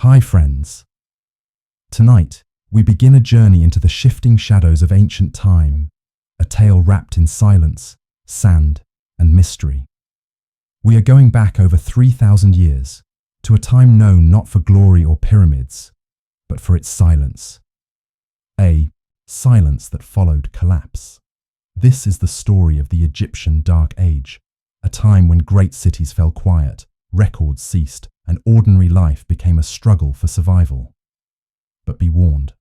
Hi friends. Tonight, we begin a journey into the shifting shadows of ancient time, a tale wrapped in silence, sand, and mystery. We are going back over 3,000 years, to a time known not for glory or pyramids, but for its silence. A silence that followed collapse. This is the story of the Egyptian Dark Age, a time when great cities fell quiet, records ceased, and ordinary life became a struggle for survival. But be warned.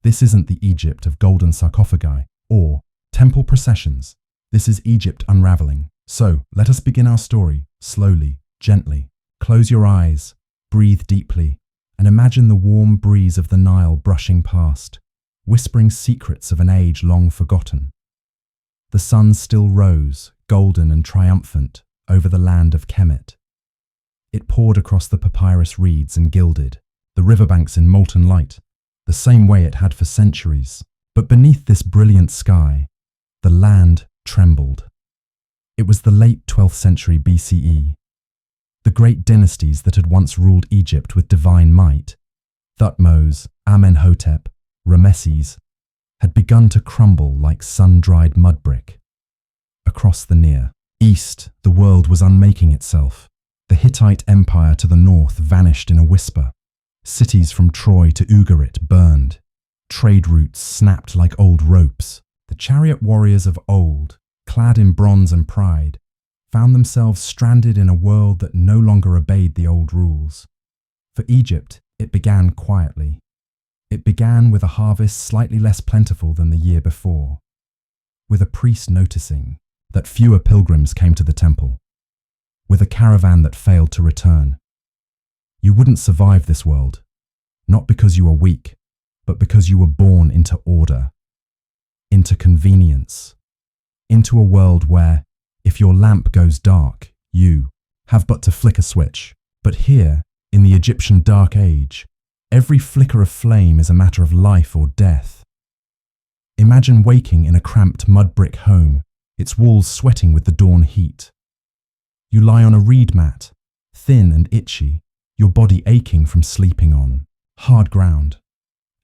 This isn't the Egypt of golden sarcophagi or temple processions. This is Egypt unraveling. So let us begin our story slowly, gently. Close your eyes, breathe deeply, and imagine the warm breeze of the Nile brushing past, whispering secrets of an age long forgotten. The sun still rose, golden and triumphant, over the land of Kemet. It poured across the papyrus reeds and gilded, the riverbanks in molten light, the same way it had for centuries. But beneath this brilliant sky, the land trembled. It was the late 12th century BCE. The great dynasties that had once ruled Egypt with divine might, Thutmose, Amenhotep, Ramesses, had begun to crumble like sun-dried mud brick. Across the Near East, the world was unmaking itself. The Hittite Empire to the north vanished in a whisper. Cities from Troy to Ugarit burned. Trade routes snapped like old ropes. The chariot warriors of old, clad in bronze and pride, found themselves stranded in a world that no longer obeyed the old rules. For Egypt, it began quietly. It began with a harvest slightly less plentiful than the year before, with a priest noticing that fewer pilgrims came to the temple, with a caravan that failed to return. You wouldn't survive this world, not because you were weak, but because you were born into order, into convenience, into a world where, if your lamp goes dark, you have but to flick a switch. But here, in the Egyptian Dark Age, every flicker of flame is a matter of life or death. Imagine waking in a cramped mud brick home, its walls sweating with the dawn heat. You lie on a reed mat, thin and itchy, your body aching from sleeping on hard ground.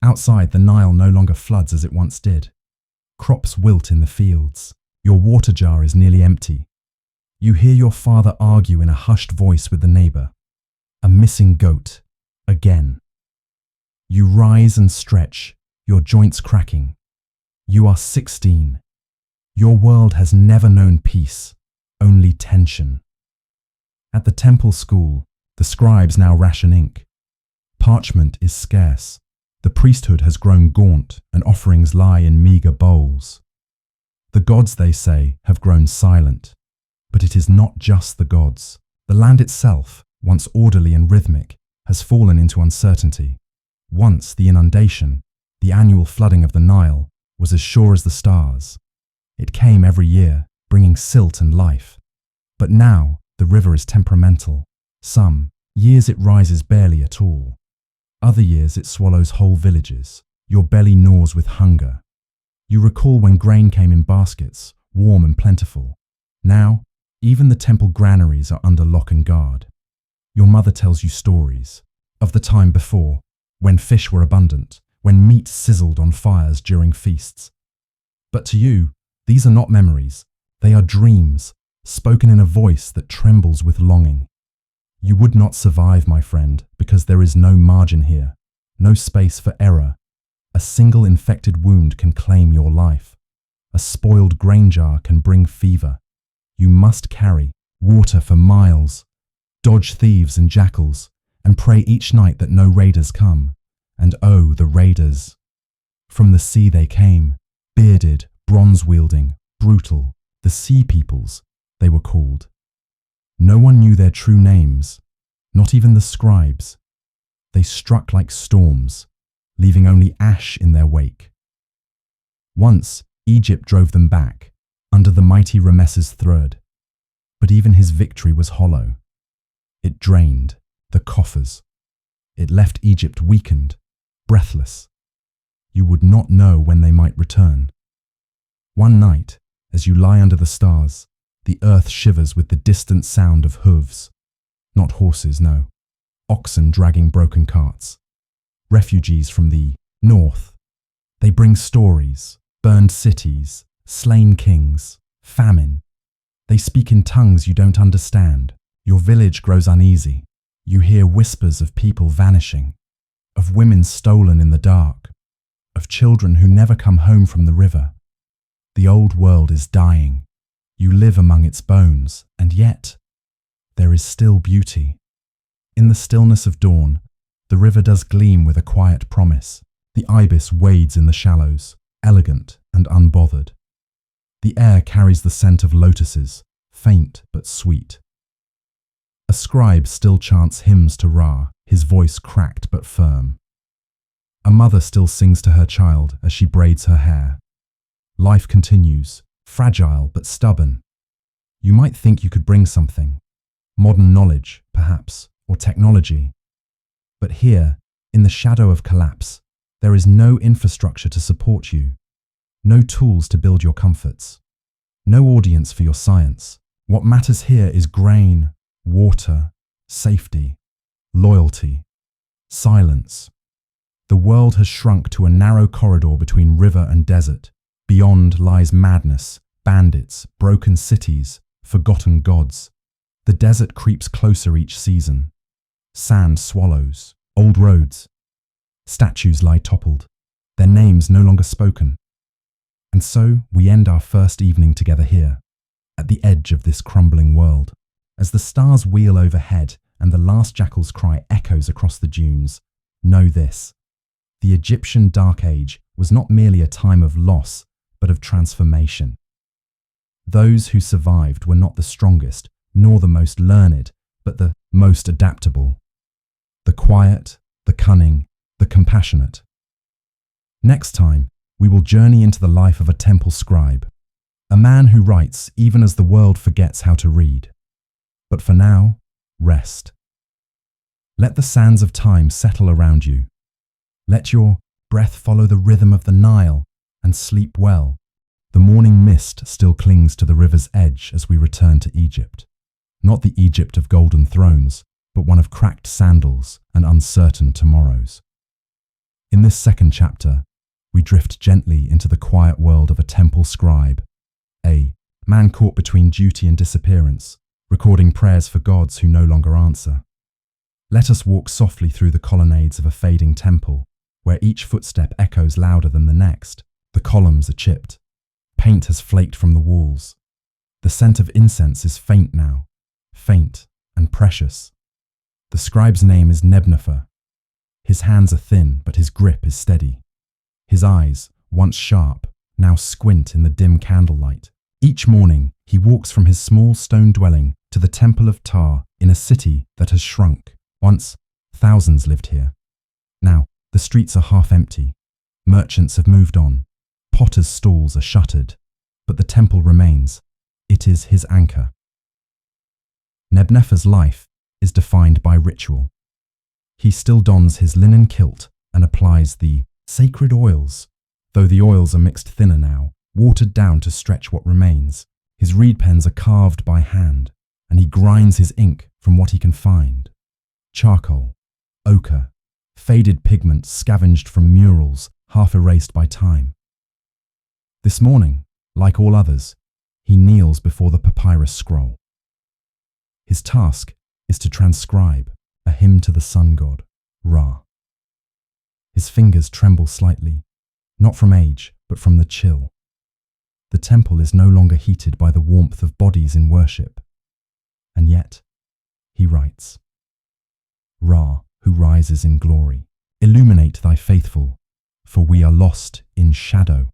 Outside, the Nile no longer floods as it once did. Crops wilt in the fields. Your water jar is nearly empty. You hear your father argue in a hushed voice with the neighbor. A missing goat, again. You rise and stretch, your joints cracking. You are 16. Your world has never known peace, only tension. At the temple school, the scribes now ration ink. Parchment is scarce. The priesthood has grown gaunt and offerings lie in meager bowls. The gods, they say, have grown silent. But it is not just the gods. The land itself, once orderly and rhythmic, has fallen into uncertainty. Once the inundation, the annual flooding of the Nile, was as sure as the stars. It came every year, bringing silt and life. But now, the river is temperamental. Some years it rises barely at all. Other years it swallows whole villages. Your belly gnaws with hunger. You recall when grain came in baskets, warm and plentiful. Now, even the temple granaries are under lock and guard. Your mother tells you stories of the time before, when fish were abundant, when meat sizzled on fires during feasts. But to you, these are not memories. They are dreams, spoken in a voice that trembles with longing. You would not survive, my friend, because there is no margin here, no space for error. A single infected wound can claim your life. A spoiled grain jar can bring fever. You must carry water for miles, dodge thieves and jackals, and pray each night that no raiders come. And oh, the raiders! From the sea they came, bearded, bronze-wielding, brutal, the sea peoples, they were called. No one knew their true names, not even the scribes. They struck like storms, leaving only ash in their wake. Once, Egypt drove them back, under the mighty Ramesses III. But even his victory was hollow. It drained the coffers. It left Egypt weakened, breathless. You would not know when they might return. One night, as you lie under the stars, the earth shivers with the distant sound of hooves. Not horses, no. oxen dragging broken carts. Refugees from the north. They bring stories, burned cities, slain kings, famine. They speak in tongues you don't understand. Your village grows uneasy. You hear whispers of people vanishing, of women stolen in the dark, of children who never come home from the river. The old world is dying. You live among its bones, and yet there is still beauty. In the stillness of dawn, the river does gleam with a quiet promise. The ibis wades in the shallows, elegant and unbothered. The air carries the scent of lotuses, faint but sweet. A scribe still chants hymns to Ra, his voice cracked but firm. A mother still sings to her child as she braids her hair. Life continues, fragile but stubborn. You might think you could bring something, modern knowledge, perhaps, or technology. But here, in the shadow of collapse, there is no infrastructure to support you, no tools to build your comforts, no audience for your science. What matters here is grain, water, safety, loyalty, silence. The world has shrunk to a narrow corridor between river and desert. Beyond lies madness, bandits, broken cities, forgotten gods. The desert creeps closer each season. Sand swallows, old roads. Statues lie toppled, their names no longer spoken. And so we end our first evening together here, at the edge of this crumbling world. As the stars wheel overhead and the last jackal's cry echoes across the dunes, know this: the Egyptian Dark Age was not merely a time of loss, but of transformation. Those who survived were not the strongest, nor the most learned, but the most adaptable. The quiet, the cunning, the compassionate. Next time, we will journey into the life of a temple scribe, a man who writes even as the world forgets how to read. But for now, rest. Let the sands of time settle around you. Let your breath follow the rhythm of the Nile and sleep well. The morning mist still clings to the river's edge as we return to Egypt. Not the Egypt of golden thrones, but one of cracked sandals and uncertain tomorrows. In this second chapter, we drift gently into the quiet world of a temple scribe, a man caught between duty and disappearance, recording prayers for gods who no longer answer. Let us walk softly through the colonnades of a fading temple, where each footstep echoes louder than the next. The columns are chipped. Paint has flaked from the walls. The scent of incense is faint now, faint and precious. The scribe's name is Nebnefer. His hands are thin, but his grip is steady. His eyes, once sharp, now squint in the dim candlelight. Each morning, he walks from his small stone dwelling to the Temple of Ptah in a city that has shrunk. Once, thousands lived here. Now, the streets are half empty. Merchants have moved on. Potters' stalls are shuttered. But the temple remains. It is his anchor. Nebnefer's life is defined by ritual. He still dons his linen kilt and applies the sacred oils, though the oils are mixed thinner now, watered down to stretch what remains. His reed pens are carved by hand, and he grinds his ink from what he can find. Charcoal, ochre, faded pigment scavenged from murals half erased by time. This morning, like all others, he kneels before the papyrus scroll. His task is to transcribe a hymn to the sun god, Ra. His fingers tremble slightly, not from age, but from the chill. The temple is no longer heated by the warmth of bodies in worship. And yet, he writes, Ra, who rises in glory, illuminate thy faithful, for we are lost in shadow.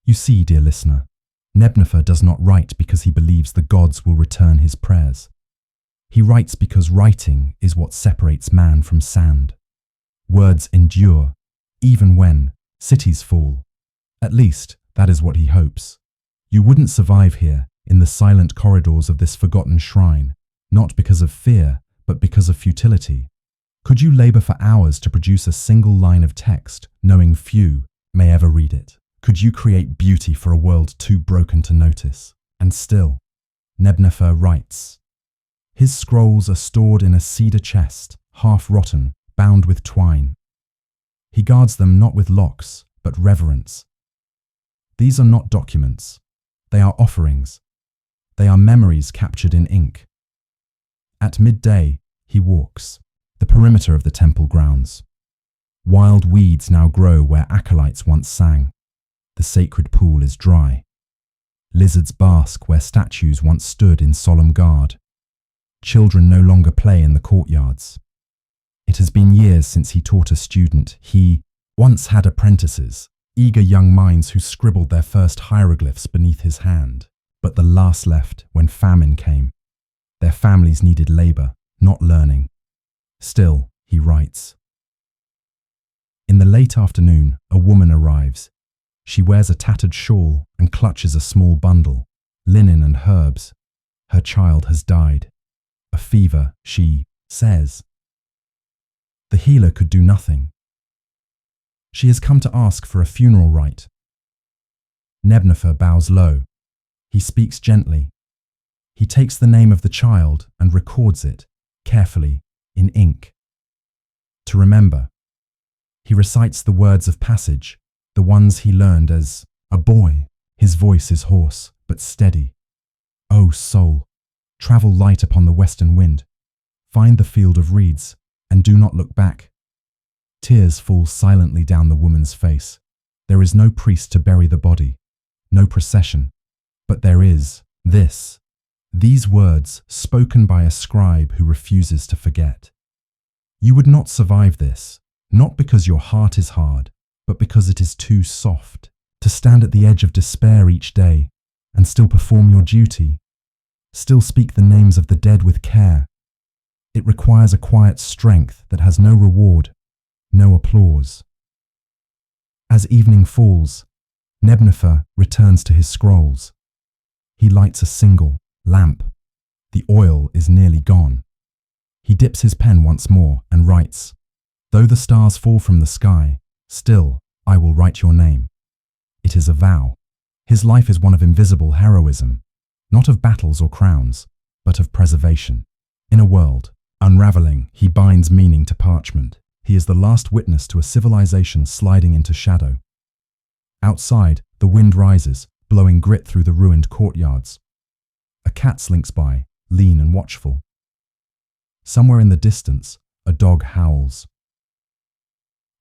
You see, dear listener, Nebnefer does not write because he believes the gods will return his prayers. He writes because writing is what separates man from sand. Words endure, even when cities fall. At least, that is what he hopes. You wouldn't survive here, in the silent corridors of this forgotten shrine, not because of fear, but because of futility. Could you labor for hours to produce a single line of text, knowing few may ever read it? Could you create beauty for a world too broken to notice? And still, Nebnefer writes, His scrolls are stored in a cedar chest, half rotten, bound with twine. He guards them not with locks, but reverence. These are not documents. They are offerings. They are memories captured in ink. At midday, he walks the perimeter of the temple grounds. Wild weeds now grow where acolytes once sang. The sacred pool is dry. Lizards bask where statues once stood in solemn guard. Children no longer play in the courtyards. It has been years since he taught a student. He once had apprentices, eager young minds who scribbled their first hieroglyphs beneath his hand. But the last left when famine came. Their families needed labor, not learning. Still, he writes. In the late afternoon, a woman arrives. She wears a tattered shawl and clutches a small bundle, linen and herbs. Her child has died. A fever, she says. The healer could do nothing. She has come to ask for a funeral rite. Nebnepher bows low. He speaks gently. He takes the name of the child and records it, carefully, in ink. To remember. He recites the words of passage, the ones he learned as a boy. His voice is hoarse, but steady. O soul, travel light upon the western wind. Find the field of reeds, and do not look back. Tears fall silently down the woman's face. There is no priest to bury the body, no procession. But there is this. These words spoken by a scribe who refuses to forget. You would not survive this, not because your heart is hard, but because it is too soft to stand at the edge of despair each day and still perform your duty, still speak the names of the dead with care. It requires a quiet strength that has no reward, no applause. As evening falls, Nebnepher returns to his scrolls. He lights a single lamp. The oil is nearly gone. He dips his pen once more and writes, "Though the stars fall from the sky, still I will write your name." It is a vow. His life is one of invisible heroism, not of battles or crowns, but of preservation. In a world unraveling, he binds meaning to parchment. He is the last witness to a civilization sliding into shadow. Outside, the wind rises, blowing grit through the ruined courtyards. A cat slinks by, lean and watchful. Somewhere in the distance, a dog howls.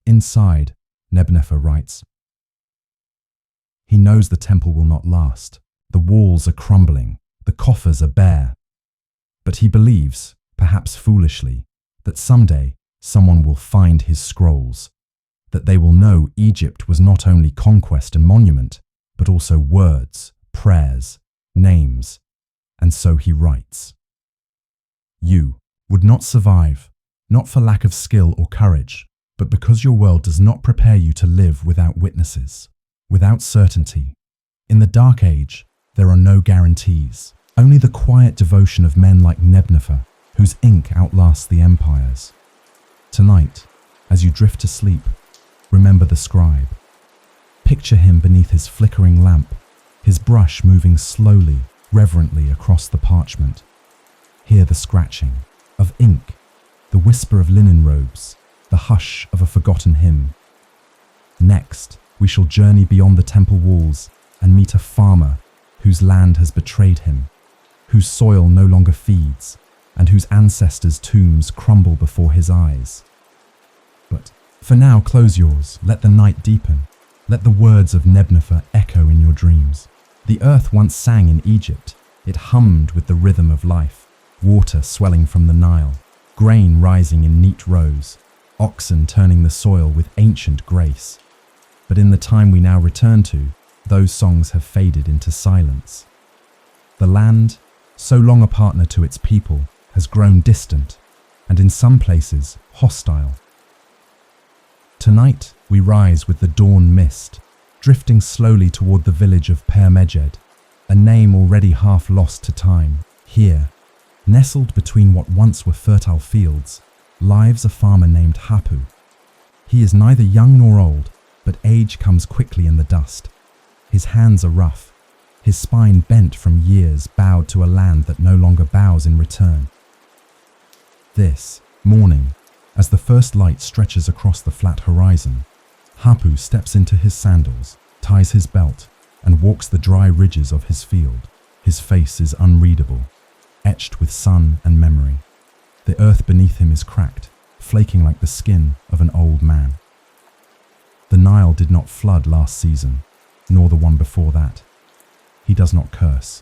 Inside, Nebnepher writes. He knows the temple will not last. The walls are crumbling, the coffers are bare. But he believes, perhaps foolishly, that someday someone will find his scrolls, that they will know Egypt was not only conquest and monument, but also words, prayers, names. And so he writes. You would not survive, not for lack of skill or courage, but because your world does not prepare you to live without witnesses, without certainty. In the Dark Age, there are no guarantees, only the quiet devotion of men like Nebnepher, whose ink outlasts the empires. Tonight, as you drift to sleep, remember the scribe. Picture him beneath his flickering lamp, his brush moving slowly, reverently across the parchment. Hear the scratching of ink, the whisper of linen robes, the hush of a forgotten hymn. Next, we shall journey beyond the temple walls and meet a farmer whose land has betrayed him, whose soil no longer feeds, and whose ancestors' tombs crumble before his eyes. But for now, close yours, let the night deepen, let the words of Nebnepher echo in your dreams. The earth once sang in Egypt, it hummed with the rhythm of life, water swelling from the Nile, grain rising in neat rows, oxen turning the soil with ancient grace. But in the time we now return to, those songs have faded into silence. The land, so long a partner to its people, has grown distant, and in some places, hostile. Tonight, we rise with the dawn mist, drifting slowly toward the village of Per Mejed, a name already half lost to time. Here, nestled between what once were fertile fields, lives a farmer named Hapu. He is neither young nor old, but age comes quickly in the dust. His hands are rough, his spine bent from years bowed to a land that no longer bows in return. This morning, as the first light stretches across the flat horizon, Hapu steps into his sandals, ties his belt, and walks the dry ridges of his field. His face is unreadable, etched with sun and memory. The earth beneath him is cracked, flaking like the skin of an old man. The Nile did not flood last season, nor the one before that. He does not curse.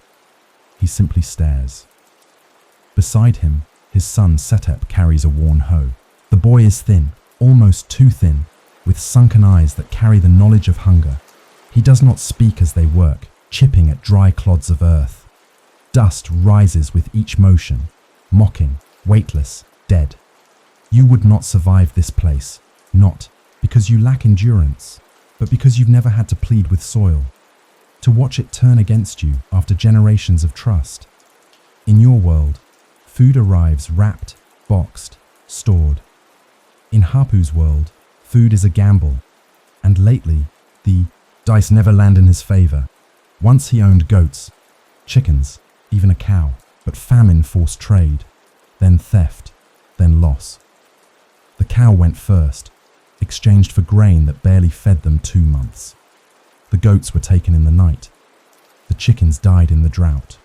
He simply stares. Beside him, his son Setep carries a worn hoe. The boy is thin, almost too thin, with sunken eyes that carry the knowledge of hunger. He does not speak as they work, chipping at dry clods of earth. Dust rises with each motion, mocking, weightless, dead. You would not survive this place, not because you lack endurance, but because you've never had to plead with soil, to watch it turn against you after generations of trust. In your world, food arrives wrapped, boxed, stored. In Hapu's world, food is a gamble, and lately, the dice never land in his favor. Once he owned goats, chickens, even a cow, but famine forced trade, then theft, then loss. The cow went first, exchanged for grain that barely fed them 2 months. The goats were taken in the night. The chickens died in the drought.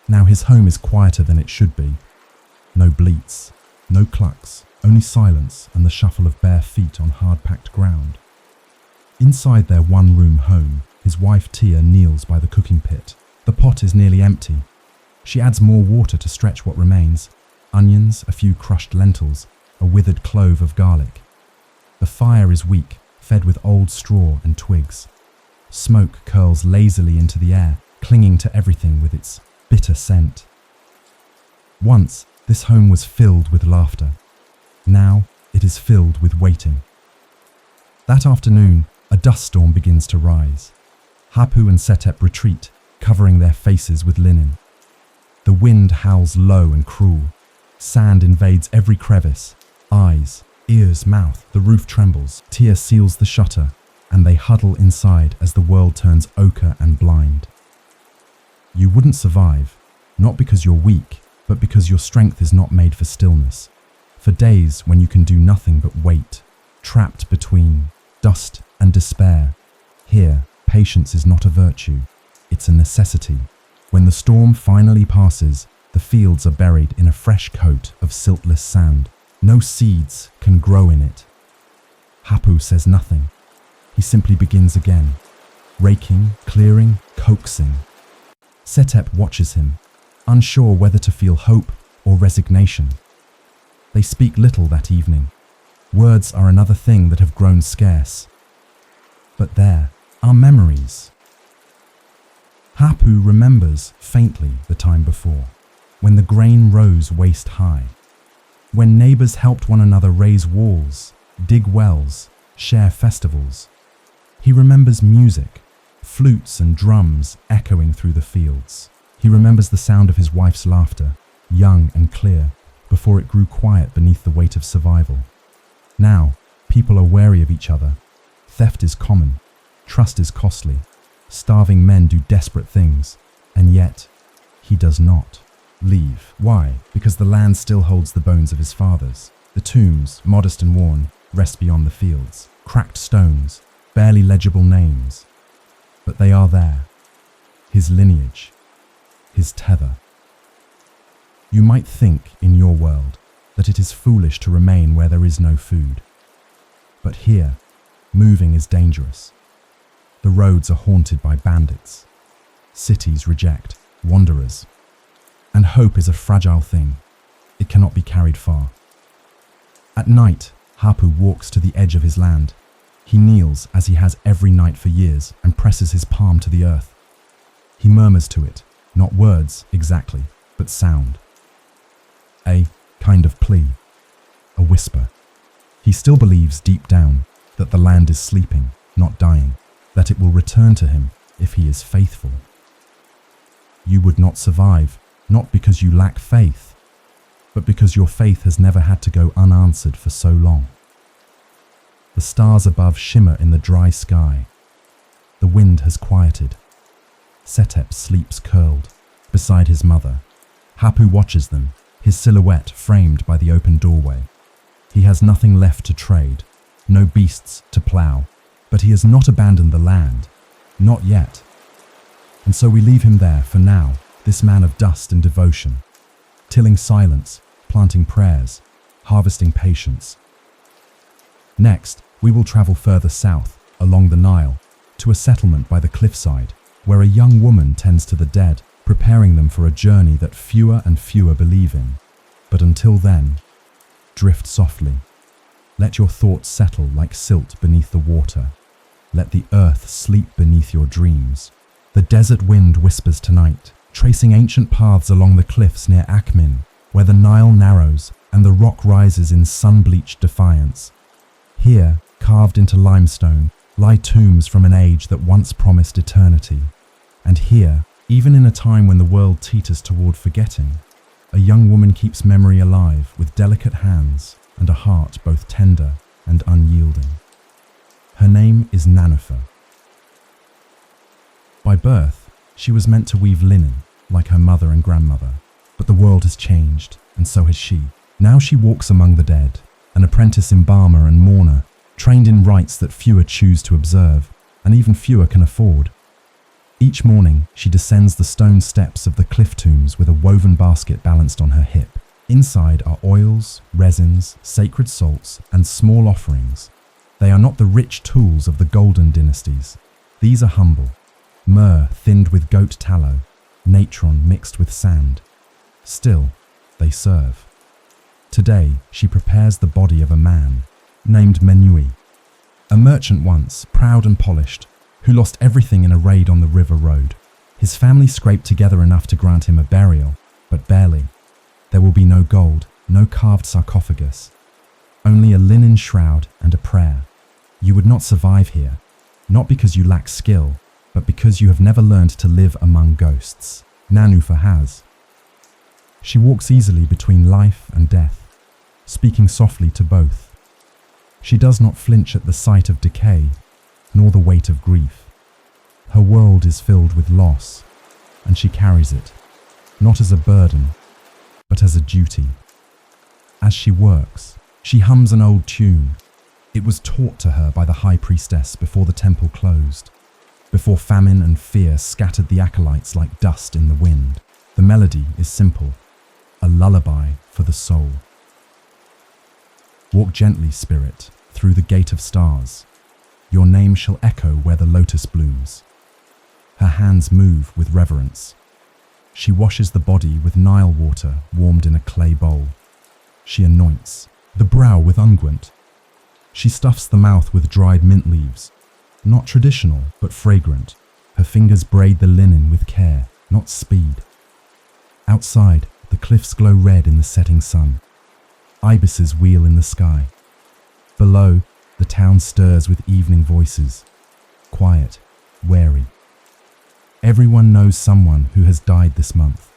Now his home is quieter than it should be. No bleats, no clucks, only silence and the shuffle of bare feet on hard-packed ground. Inside their one-room home, his wife Tia kneels by the cooking pit. The pot is nearly empty. She adds more water to stretch what remains. Onions, a few crushed lentils, a withered clove of garlic. The fire is weak, fed with old straw and twigs. Smoke curls lazily into the air, clinging to everything with its bitter scent. Once, this home was filled with laughter. Now, it is filled with waiting. That afternoon, a dust storm begins to rise. Hapu and Setep retreat, covering their faces with linen. The wind howls low and cruel. Sand invades every crevice. Eyes, ears, mouth, the roof trembles. Tia seals the shutter, and they huddle inside as the world turns ochre and blind. You wouldn't survive, not because you're weak, but because your strength is not made for stillness. For days when you can do nothing but wait, trapped between dust and despair. Here, patience is not a virtue, it's a necessity. When the storm finally passes, the fields are buried in a fresh coat of siltless sand. No seeds can grow in it. Hapu says nothing. He simply begins again, raking, clearing, coaxing. Setep watches him, unsure whether to feel hope or resignation. They speak little that evening. Words are another thing that have grown scarce. But there are memories. Hapu remembers faintly the time before, when the grain rose waist high, when neighbors helped one another raise walls, dig wells, share festivals. He remembers music, flutes and drums echoing through the fields. He remembers the sound of his wife's laughter, young and clear, before it grew quiet beneath the weight of survival. Now, people are wary of each other. Theft is common. Trust is costly. Starving men do desperate things, and yet, he does not leave. Why? Because the land still holds the bones of his fathers. The tombs, modest and worn, rest beyond the fields. Cracked stones, barely legible names. But they are there. His lineage, his tether. You might think, in your world, that it is foolish to remain where there is no food. But here, moving is dangerous. The roads are haunted by bandits. Cities reject wanderers. And hope is a fragile thing. It cannot be carried far. At night, Hapu walks to the edge of his land. He kneels, as he has every night for years, and presses his palm to the earth. He murmurs to it, not words exactly, but sound. A kind of plea, a whisper. He still believes deep down that the land is sleeping, not dying, that it will return to him if he is faithful. You would not survive, not because you lack faith, but because your faith has never had to go unanswered for so long. The stars above shimmer in the dry sky. The wind has quieted. Setep sleeps curled beside his mother. Hapu watches them, his silhouette framed by the open doorway. He has nothing left to trade, no beasts to plough, but he has not abandoned the land. Not yet. And so we leave him there for now, this man of dust and devotion, tilling silence, planting prayers, harvesting patience. Next, we will travel further south, along the Nile, to a settlement by the cliffside, where a young woman tends to the dead, preparing them for a journey that fewer and fewer believe in. But until then, drift softly. Let your thoughts settle like silt beneath the water. Let the earth sleep beneath your dreams. The desert wind whispers tonight, tracing ancient paths along the cliffs near Akhmin, where the Nile narrows and the rock rises in sun-bleached defiance. Here, carved into limestone, lie tombs from an age that once promised eternity. And here, even in a time when the world teeters toward forgetting, a young woman keeps memory alive with delicate hands and a heart both tender and unyielding. Her name is Nanufa. By birth, she was meant to weave linen, like her mother and grandmother. But the world has changed, and so has she. Now she walks among the dead, an apprentice embalmer and mourner, trained in rites that fewer choose to observe, and even fewer can afford. Each morning, she descends the stone steps of the cliff tombs with a woven basket balanced on her hip. Inside are oils, resins, sacred salts, and small offerings. They are not the rich tools of the golden dynasties. These are humble. Myrrh thinned with goat tallow, natron mixed with sand. Still, they serve. Today, she prepares the body of a man named Menui, a merchant once, proud and polished, who lost everything in a raid on the river road. His family scraped together enough to grant him a burial, but barely. There will be no gold, no carved sarcophagus, only a linen shroud and a prayer. You would not survive here, not because you lack skill, but because you have never learned to live among ghosts. Nanufa has. She walks easily between life and death, speaking softly to both. She does not flinch at the sight of decay, nor the weight of grief. Her world is filled with loss, and she carries it, not as a burden, but as a duty. As she works, she hums an old tune. It was taught to her by the high priestess before the temple closed, before famine and fear scattered the acolytes like dust in the wind. The melody is simple, a lullaby for the soul. Walk gently, spirit, through the gate of stars. Your name shall echo where the lotus blooms. Her hands move with reverence. She washes the body with Nile water warmed in a clay bowl. She anoints the brow with unguent. She stuffs the mouth with dried mint leaves, not traditional, but fragrant. Her fingers braid the linen with care, not speed. Outside, the cliffs glow red in the setting sun. Ibises wheel in the sky. Below, the town stirs with evening voices, quiet, wary. Everyone knows someone who has died this month.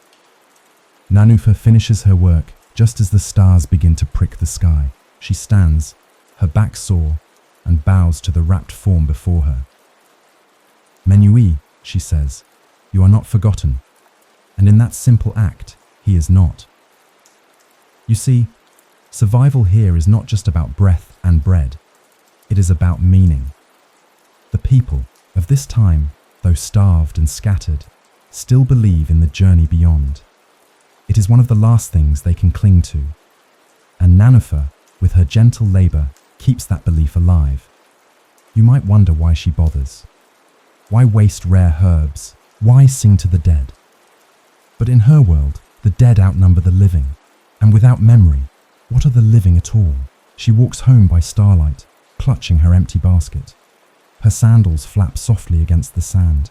Nanufa finishes her work just as the stars begin to prick the sky. She stands, her back sore, and bows to the wrapped form before her. Menui, she says, you are not forgotten. And in that simple act, he is not. You see, survival here is not just about breath and bread. It is about meaning. The people of this time, though starved and scattered, still believe in the journey beyond. It is one of the last things they can cling to. And Nanufa, with her gentle labour, keeps that belief alive. You might wonder why she bothers. Why waste rare herbs? Why sing to the dead? But in her world, the dead outnumber the living. And without memory, what are the living at all? She walks home by starlight, clutching her empty basket. Her sandals flap softly against the sand.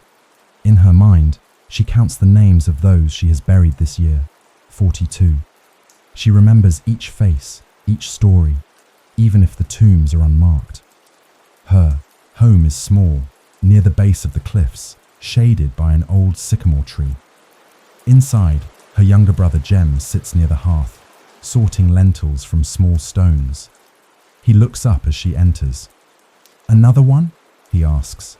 In her mind, she counts the names of those she has buried this year, 42. She remembers each face, each story, even if the tombs are unmarked. Her home is small, near the base of the cliffs, shaded by an old sycamore tree. Inside, her younger brother Jem sits near the hearth, sorting lentils from small stones. He looks up as she enters. "Another one?" he asks.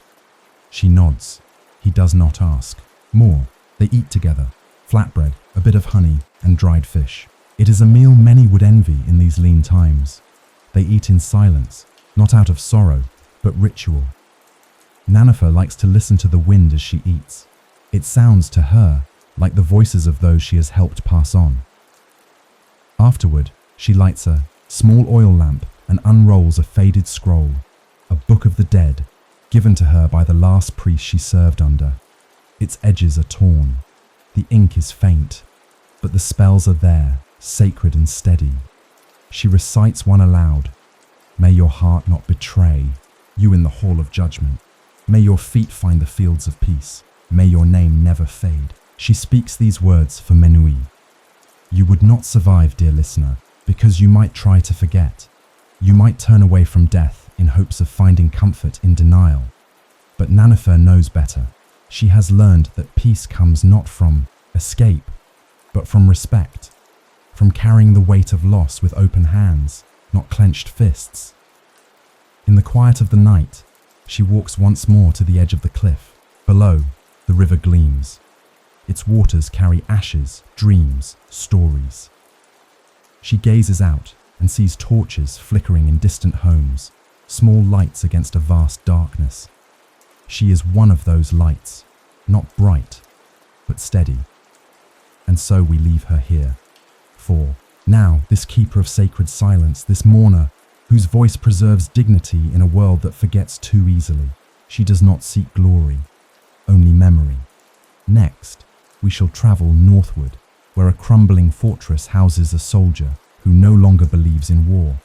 She nods. He does not ask. More. They eat together. Flatbread, a bit of honey, and dried fish. It is a meal many would envy in these lean times. They eat in silence, not out of sorrow, but ritual. Nanifer likes to listen to the wind as she eats. It sounds to her like the voices of those she has helped pass on. Afterward, she lights a small oil lamp and unrolls a faded scroll, a book of the dead, given to her by the last priest she served under. Its edges are torn. The ink is faint, but the spells are there, sacred and steady. She recites one aloud. May your heart not betray you in the hall of judgment. May your feet find the fields of peace. May your name never fade. She speaks these words for Menui. You would not survive, dear listener, because you might try to forget. You might turn away from death in hopes of finding comfort in denial. But Nanifer knows better. She has learned that peace comes not from escape, but from respect, from carrying the weight of loss with open hands, not clenched fists. In the quiet of the night, she walks once more to the edge of the cliff. Below, the river gleams. Its waters carry ashes, dreams, stories. She gazes out and sees torches flickering in distant homes, small lights against a vast darkness. She is one of those lights, not bright, but steady. And so we leave her here. For now, this keeper of sacred silence, this mourner, whose voice preserves dignity in a world that forgets too easily. She does not seek glory, only memory. Next, we shall travel northward, where a crumbling fortress houses a soldier who no longer believes in war,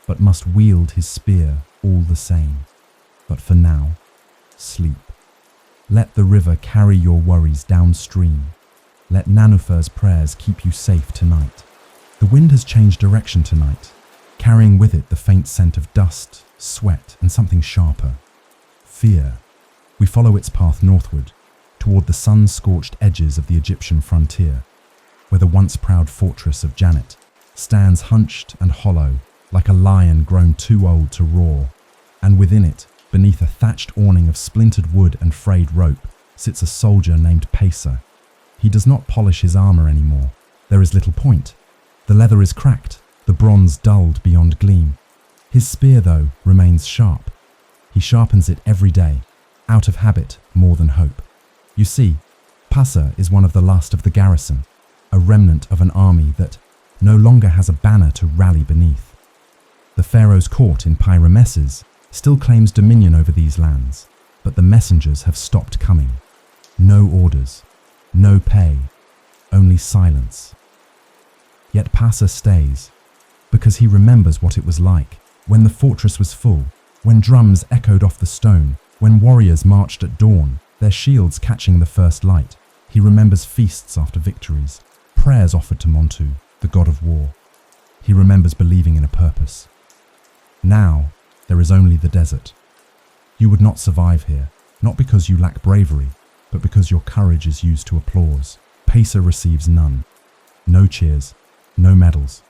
but must wield his spear all the same. But for now, sleep. Let the river carry your worries downstream. Let Nanufer's prayers keep you safe tonight. The wind has changed direction tonight, carrying with it the faint scent of dust, sweat, and something sharper. Fear. We follow its path northward, toward the sun-scorched edges of the Egyptian frontier, where the once proud fortress of Janet stands hunched and hollow, like a lion grown too old to roar, and within it, beneath a thatched awning of splintered wood and frayed rope, sits a soldier named Pacer. He does not polish his armor anymore. There is little point. The leather is cracked, the bronze dulled beyond gleam. His spear, though, remains sharp. He sharpens it every day, out of habit more than hope. You see, Pacer is one of the last of the garrison, a remnant of an army that no longer has a banner to rally beneath. The pharaoh's court in Pyrameses still claims dominion over these lands, but the messengers have stopped coming. No orders, no pay, only silence. Yet Pacer stays, because he remembers what it was like when the fortress was full, when drums echoed off the stone, when warriors marched at dawn, their shields catching the first light. He remembers feasts after victories, prayers offered to Montu, the god of war. He remembers believing in a purpose. Now, there is only the desert. You would not survive here, not because you lack bravery, but because your courage is used to applause. Pacer receives none. No cheers, no medals,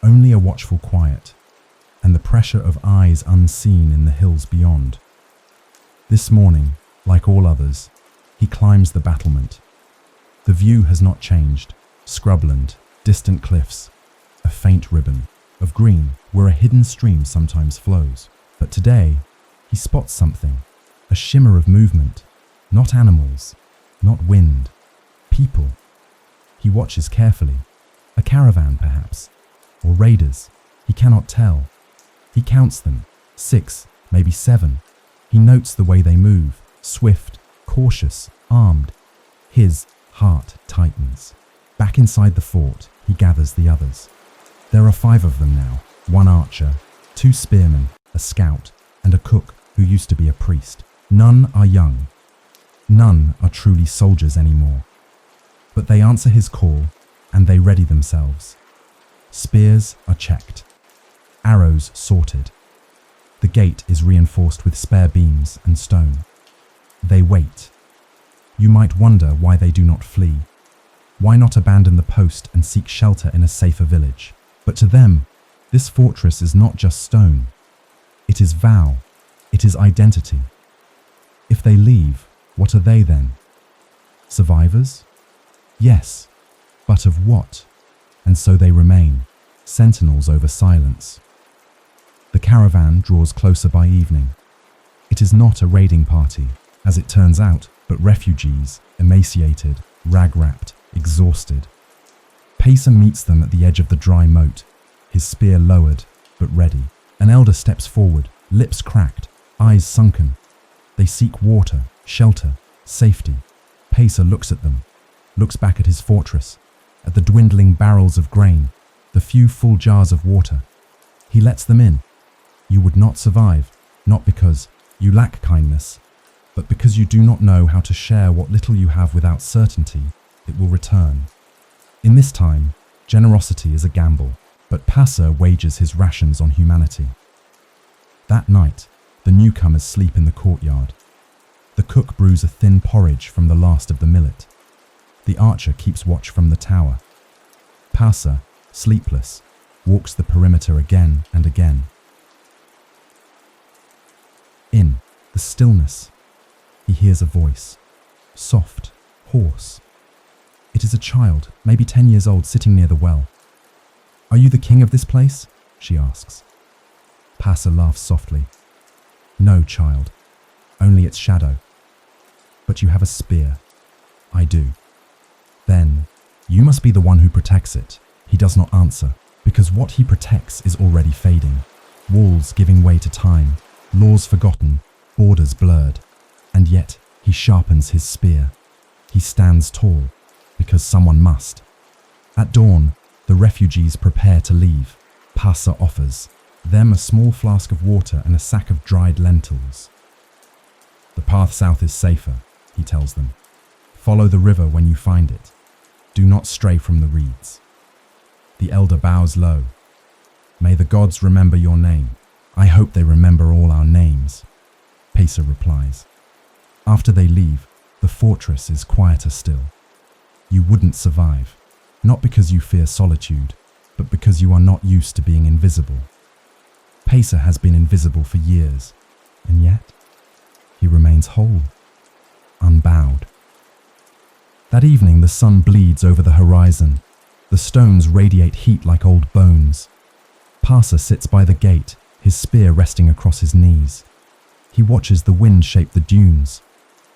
only a watchful quiet, and the pressure of eyes unseen in the hills beyond. This morning, like all others, he climbs the battlement. The view has not changed. Scrubland, distant cliffs, a faint ribbon of green where a hidden stream sometimes flows. But today, he spots something, a shimmer of movement, not animals, not wind, people. He watches carefully, a caravan perhaps, or raiders, he cannot tell. He counts them, 6, maybe 7. He notes the way they move, swift, cautious, armed. His heart tightens. Back inside the fort, he gathers the others. There are 5 of them now, 1 archer, 2 spearmen, a scout, and a cook who used to be a priest. None are young. None are truly soldiers anymore. But they answer his call, and they ready themselves. Spears are checked. Arrows sorted. The gate is reinforced with spare beams and stone. They wait. You might wonder why they do not flee. Why not abandon the post and seek shelter in a safer village? But to them, this fortress is not just stone. It is vow. It is identity. If they leave, what are they then? Survivors? Yes, but of what? and so they remain, sentinels over silence. The caravan draws closer by evening. It is not a raiding party, as it turns out, but refugees, emaciated, rag-wrapped, exhausted. Pacer meets them at the edge of the dry moat, his spear lowered, but ready. An elder steps forward, lips cracked, eyes sunken. They seek water, shelter, safety. Pacer looks at them, looks back at his fortress, at the dwindling barrels of grain, the few full jars of water. He lets them in. You would not survive, not because you lack kindness, but because you do not know how to share what little you have without certainty it will return. In this time, generosity is a gamble, but Pacer wagers his rations on humanity. That night, the newcomers sleep in the courtyard. The cook brews a thin porridge from the last of the millet. The archer keeps watch from the tower. Pacer, sleepless, walks the perimeter again and again. In the stillness, he hears a voice, soft, hoarse. It is a child, maybe 10 years old, sitting near the well. "Are you the king of this place?" she asks. Pacer laughs softly. "No, child, only its shadow. But you have a spear." "I do." "Then, you must be the one who protects it." He does not answer, because what he protects is already fading. Walls giving way to time, laws forgotten, borders blurred. And yet, he sharpens his spear. He stands tall, because someone must. At dawn, the refugees prepare to leave. Pacer offers them a small flask of water and a sack of dried lentils. "The path south is safer," he tells them. "Follow the river when you find it. Do not stray from the reeds." The elder bows low. "May the gods remember your name." "I hope they remember all our names," Pacer replies. After they leave, the fortress is quieter still. You wouldn't survive, not because you fear solitude, but because you are not used to being invisible. Pacer has been invisible for years, and yet he remains whole, unbowed. That evening the sun bleeds over the horizon. The stones radiate heat like old bones. Pacer sits by the gate, his spear resting across his knees. He watches the wind shape the dunes.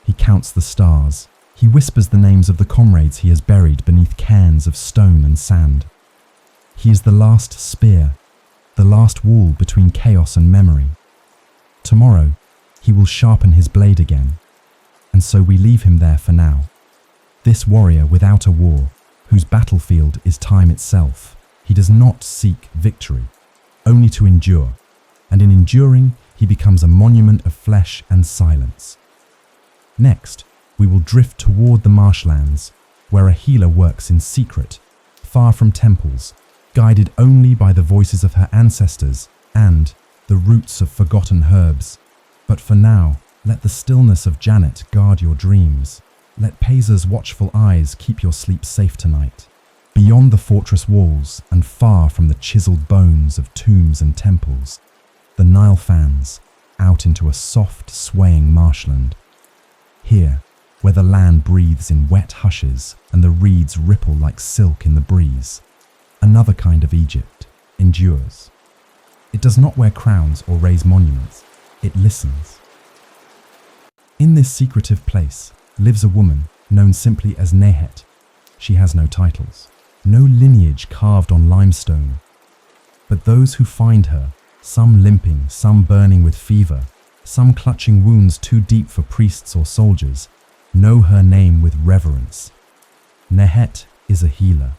He counts the stars. He whispers the names of the comrades he has buried beneath cairns of stone and sand. He is the last spear, the last wall between chaos and memory. Tomorrow, he will sharpen his blade again, and so we leave him there for now. This warrior without a war, whose battlefield is time itself. He does not seek victory, only to endure, and in enduring, he becomes a monument of flesh and silence. Next, we will drift toward the marshlands, where a healer works in secret, far from temples, guided only by the voices of her ancestors and the roots of forgotten herbs. But for now, let the stillness of Janet guard your dreams. Let Pacer's watchful eyes keep your sleep safe tonight. Beyond the fortress walls and far from the chiseled bones of tombs and temples, the Nile fans out into a soft, swaying marshland. Here, where the land breathes in wet hushes and the reeds ripple like silk in the breeze, another kind of Egypt endures. It does not wear crowns or raise monuments. It listens. In this secretive place lives a woman known simply as Nehet. She has no titles, no lineage carved on limestone. But those who find her, some limping, some burning with fever, some clutching wounds too deep for priests or soldiers, know her name with reverence. Nehet is a healer.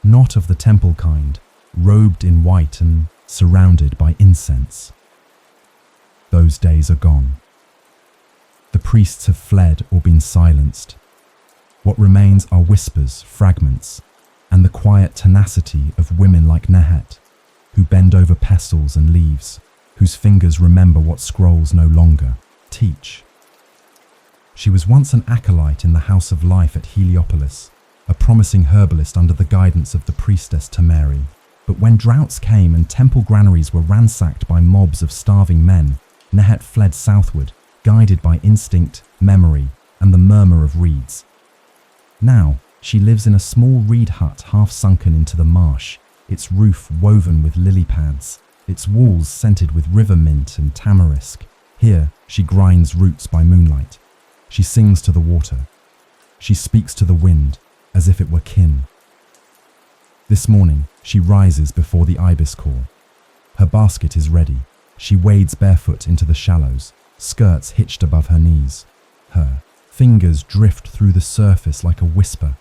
Not of the temple kind, robed in white and surrounded by incense. Those days are gone. The priests have fled or been silenced. What remains are whispers, fragments, and the quiet tenacity of women like Nehet, who bend over pestles and leaves, whose fingers remember what scrolls no longer teach. She was once an acolyte in the House of Life at Heliopolis, a promising herbalist under the guidance of the priestess Tamari. But when droughts came and temple granaries were ransacked by mobs of starving men, Nehet fled southward, guided by instinct, memory, and the murmur of reeds. Now, She lives in a small reed hut half sunken into the marsh, its roof woven with lily pads, its walls scented with river mint and tamarisk. Here, she grinds roots by moonlight. She sings to the water. She speaks to the wind, as if it were kin. This morning, she rises before the ibis call. Her basket is ready. She wades barefoot into the shallows, skirts hitched above her knees. Her fingers drift through the surface like a whisper,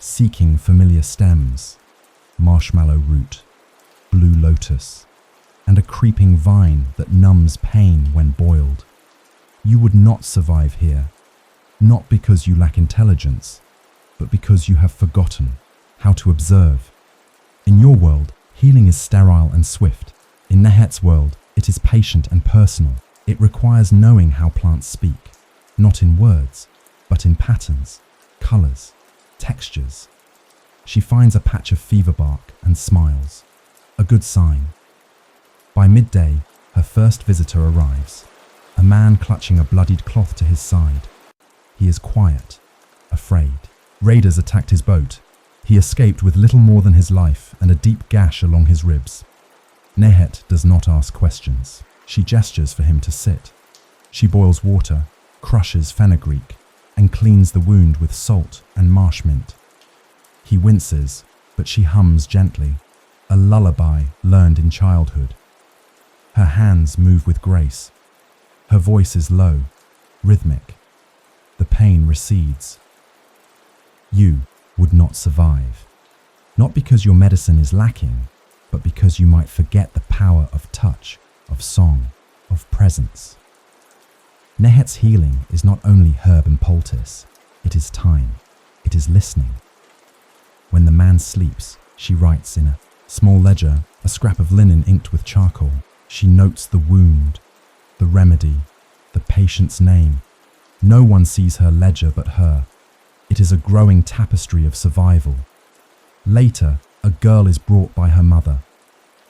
seeking familiar stems, marshmallow root, blue lotus, and a creeping vine that numbs pain when boiled. You would not survive here, not because you lack intelligence, but because you have forgotten how to observe. In your world, healing is sterile and swift. In Nehet's world, it is patient and personal. It requires knowing how plants speak, not in words, but in patterns, colors, textures. She finds a patch of fever bark and smiles, a good sign. By midday, her first visitor arrives, a man clutching a bloodied cloth to his side. He is quiet, afraid. Raiders attacked his boat. He escaped with little more than his life and a deep gash along his ribs. Nehet does not ask questions. She gestures for him to sit. She boils water, crushes fenugreek, and cleans the wound with salt and marsh mint. He winces, but she hums gently, a lullaby learned in childhood. Her hands move with grace. Her voice is low, rhythmic. The pain recedes. You would not survive, not because your medicine is lacking, but because you might forget the power of touch, of song, of presence. Nehet's healing is not only herb and poultice, it is time, it is listening. When the man sleeps, she writes in a small ledger, a scrap of linen inked with charcoal. She notes the wound, the remedy, the patient's name. No one sees her ledger but her. It is a growing tapestry of survival. Later, a girl is brought by her mother.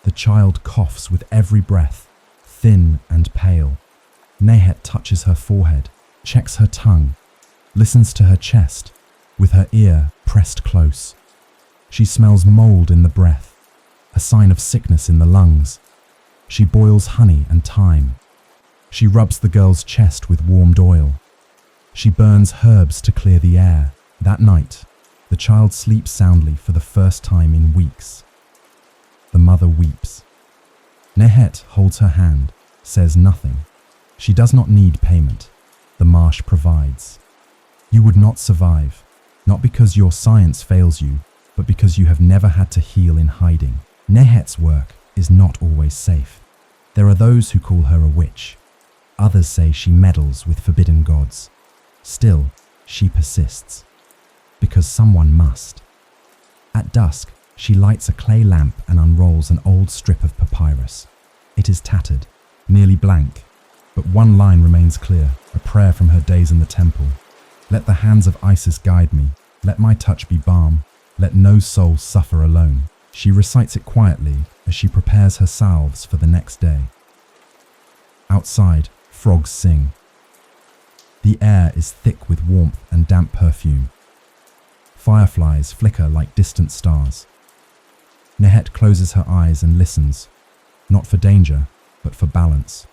The child coughs with every breath, thin and pale. Nehet touches her forehead, checks her tongue, listens to her chest, with her ear pressed close. She smells mold in the breath, a sign of sickness in the lungs. She boils honey and thyme. She rubs the girl's chest with warmed oil. She burns herbs to clear the air. That night, the child sleeps soundly for the first time in weeks. The mother weeps. Nehet holds her hand, says nothing. She does not need payment. The marsh provides. You would not survive, not because your science fails you, but because you have never had to heal in hiding. Nehet's work is not always safe. There are those who call her a witch. Others say she meddles with forbidden gods. Still, she persists, because someone must. At dusk, she lights a clay lamp and unrolls an old strip of papyrus. It is tattered, nearly blank, but one line remains clear, a prayer from her days in the temple. Let the hands of Isis guide me. Let my touch be balm. Let no soul suffer alone. She recites it quietly as she prepares her salves for the next day. Outside, frogs sing. The air is thick with warmth and damp perfume. Fireflies flicker like distant stars. Nehet closes her eyes and listens, not for danger, but for balance.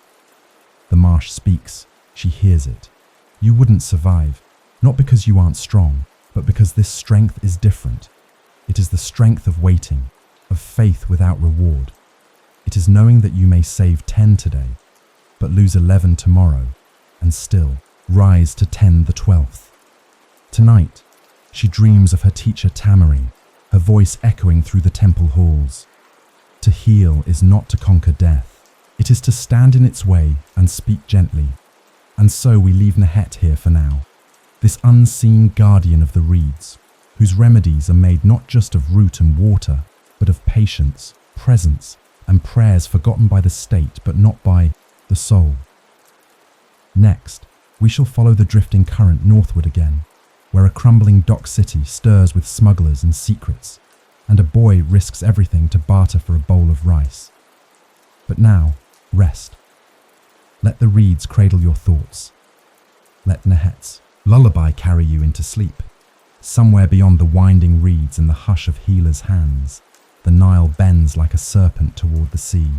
The marsh speaks. She hears it. You wouldn't survive, not because you aren't strong, but because this strength is different. It is the strength of waiting, of faith without reward. It is knowing that you may save 10 today, but lose 11 tomorrow, and still rise to tend the 12th. Tonight, she dreams of her teacher Tamarin, her voice echoing through the temple halls. To heal is not to conquer death. It is to stand in its way and speak gently. And so we leave Nehet here for now, this unseen guardian of the reeds, whose remedies are made not just of root and water, but of patience, presence, and prayers forgotten by the state but not by the soul. Next, we shall follow the drifting current northward again, where a crumbling dock city stirs with smugglers and secrets, and a boy risks everything to barter for a bowl of rice. But now, rest. Let the reeds cradle your thoughts. Let Nehet's lullaby carry you into sleep. Somewhere beyond the winding reeds and the hush of healers' hands, the Nile bends like a serpent toward the sea.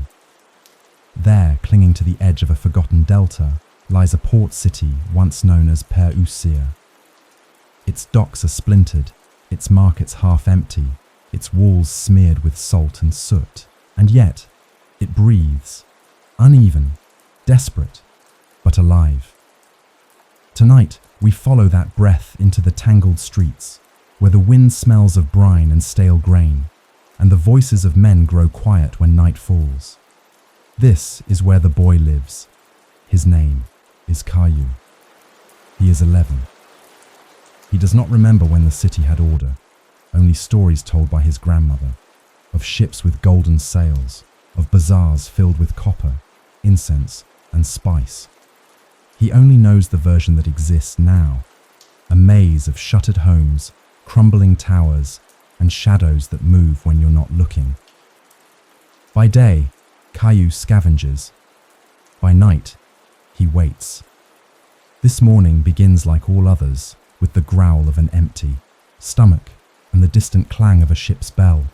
There, clinging to the edge of a forgotten delta, lies a port city once known as Per Usia. Its docks are splintered, its markets half empty, its walls smeared with salt and soot, and yet it breathes, uneven, desperate, but alive. Tonight, we follow that breath into the tangled streets, where the wind smells of brine and stale grain, and the voices of men grow quiet when night falls. This is where the boy lives. His name is Caillou. He is 11. He does not remember when the city had order, only stories told by his grandmother, of ships with golden sails, of bazaars filled with copper, incense, and spice. He only knows the version that exists now, a maze of shuttered homes, crumbling towers, and shadows that move when you're not looking. By day, Caillou scavenges. By night, he waits. This morning begins like all others, with the growl of an empty stomach and the distant clang of a ship's bell.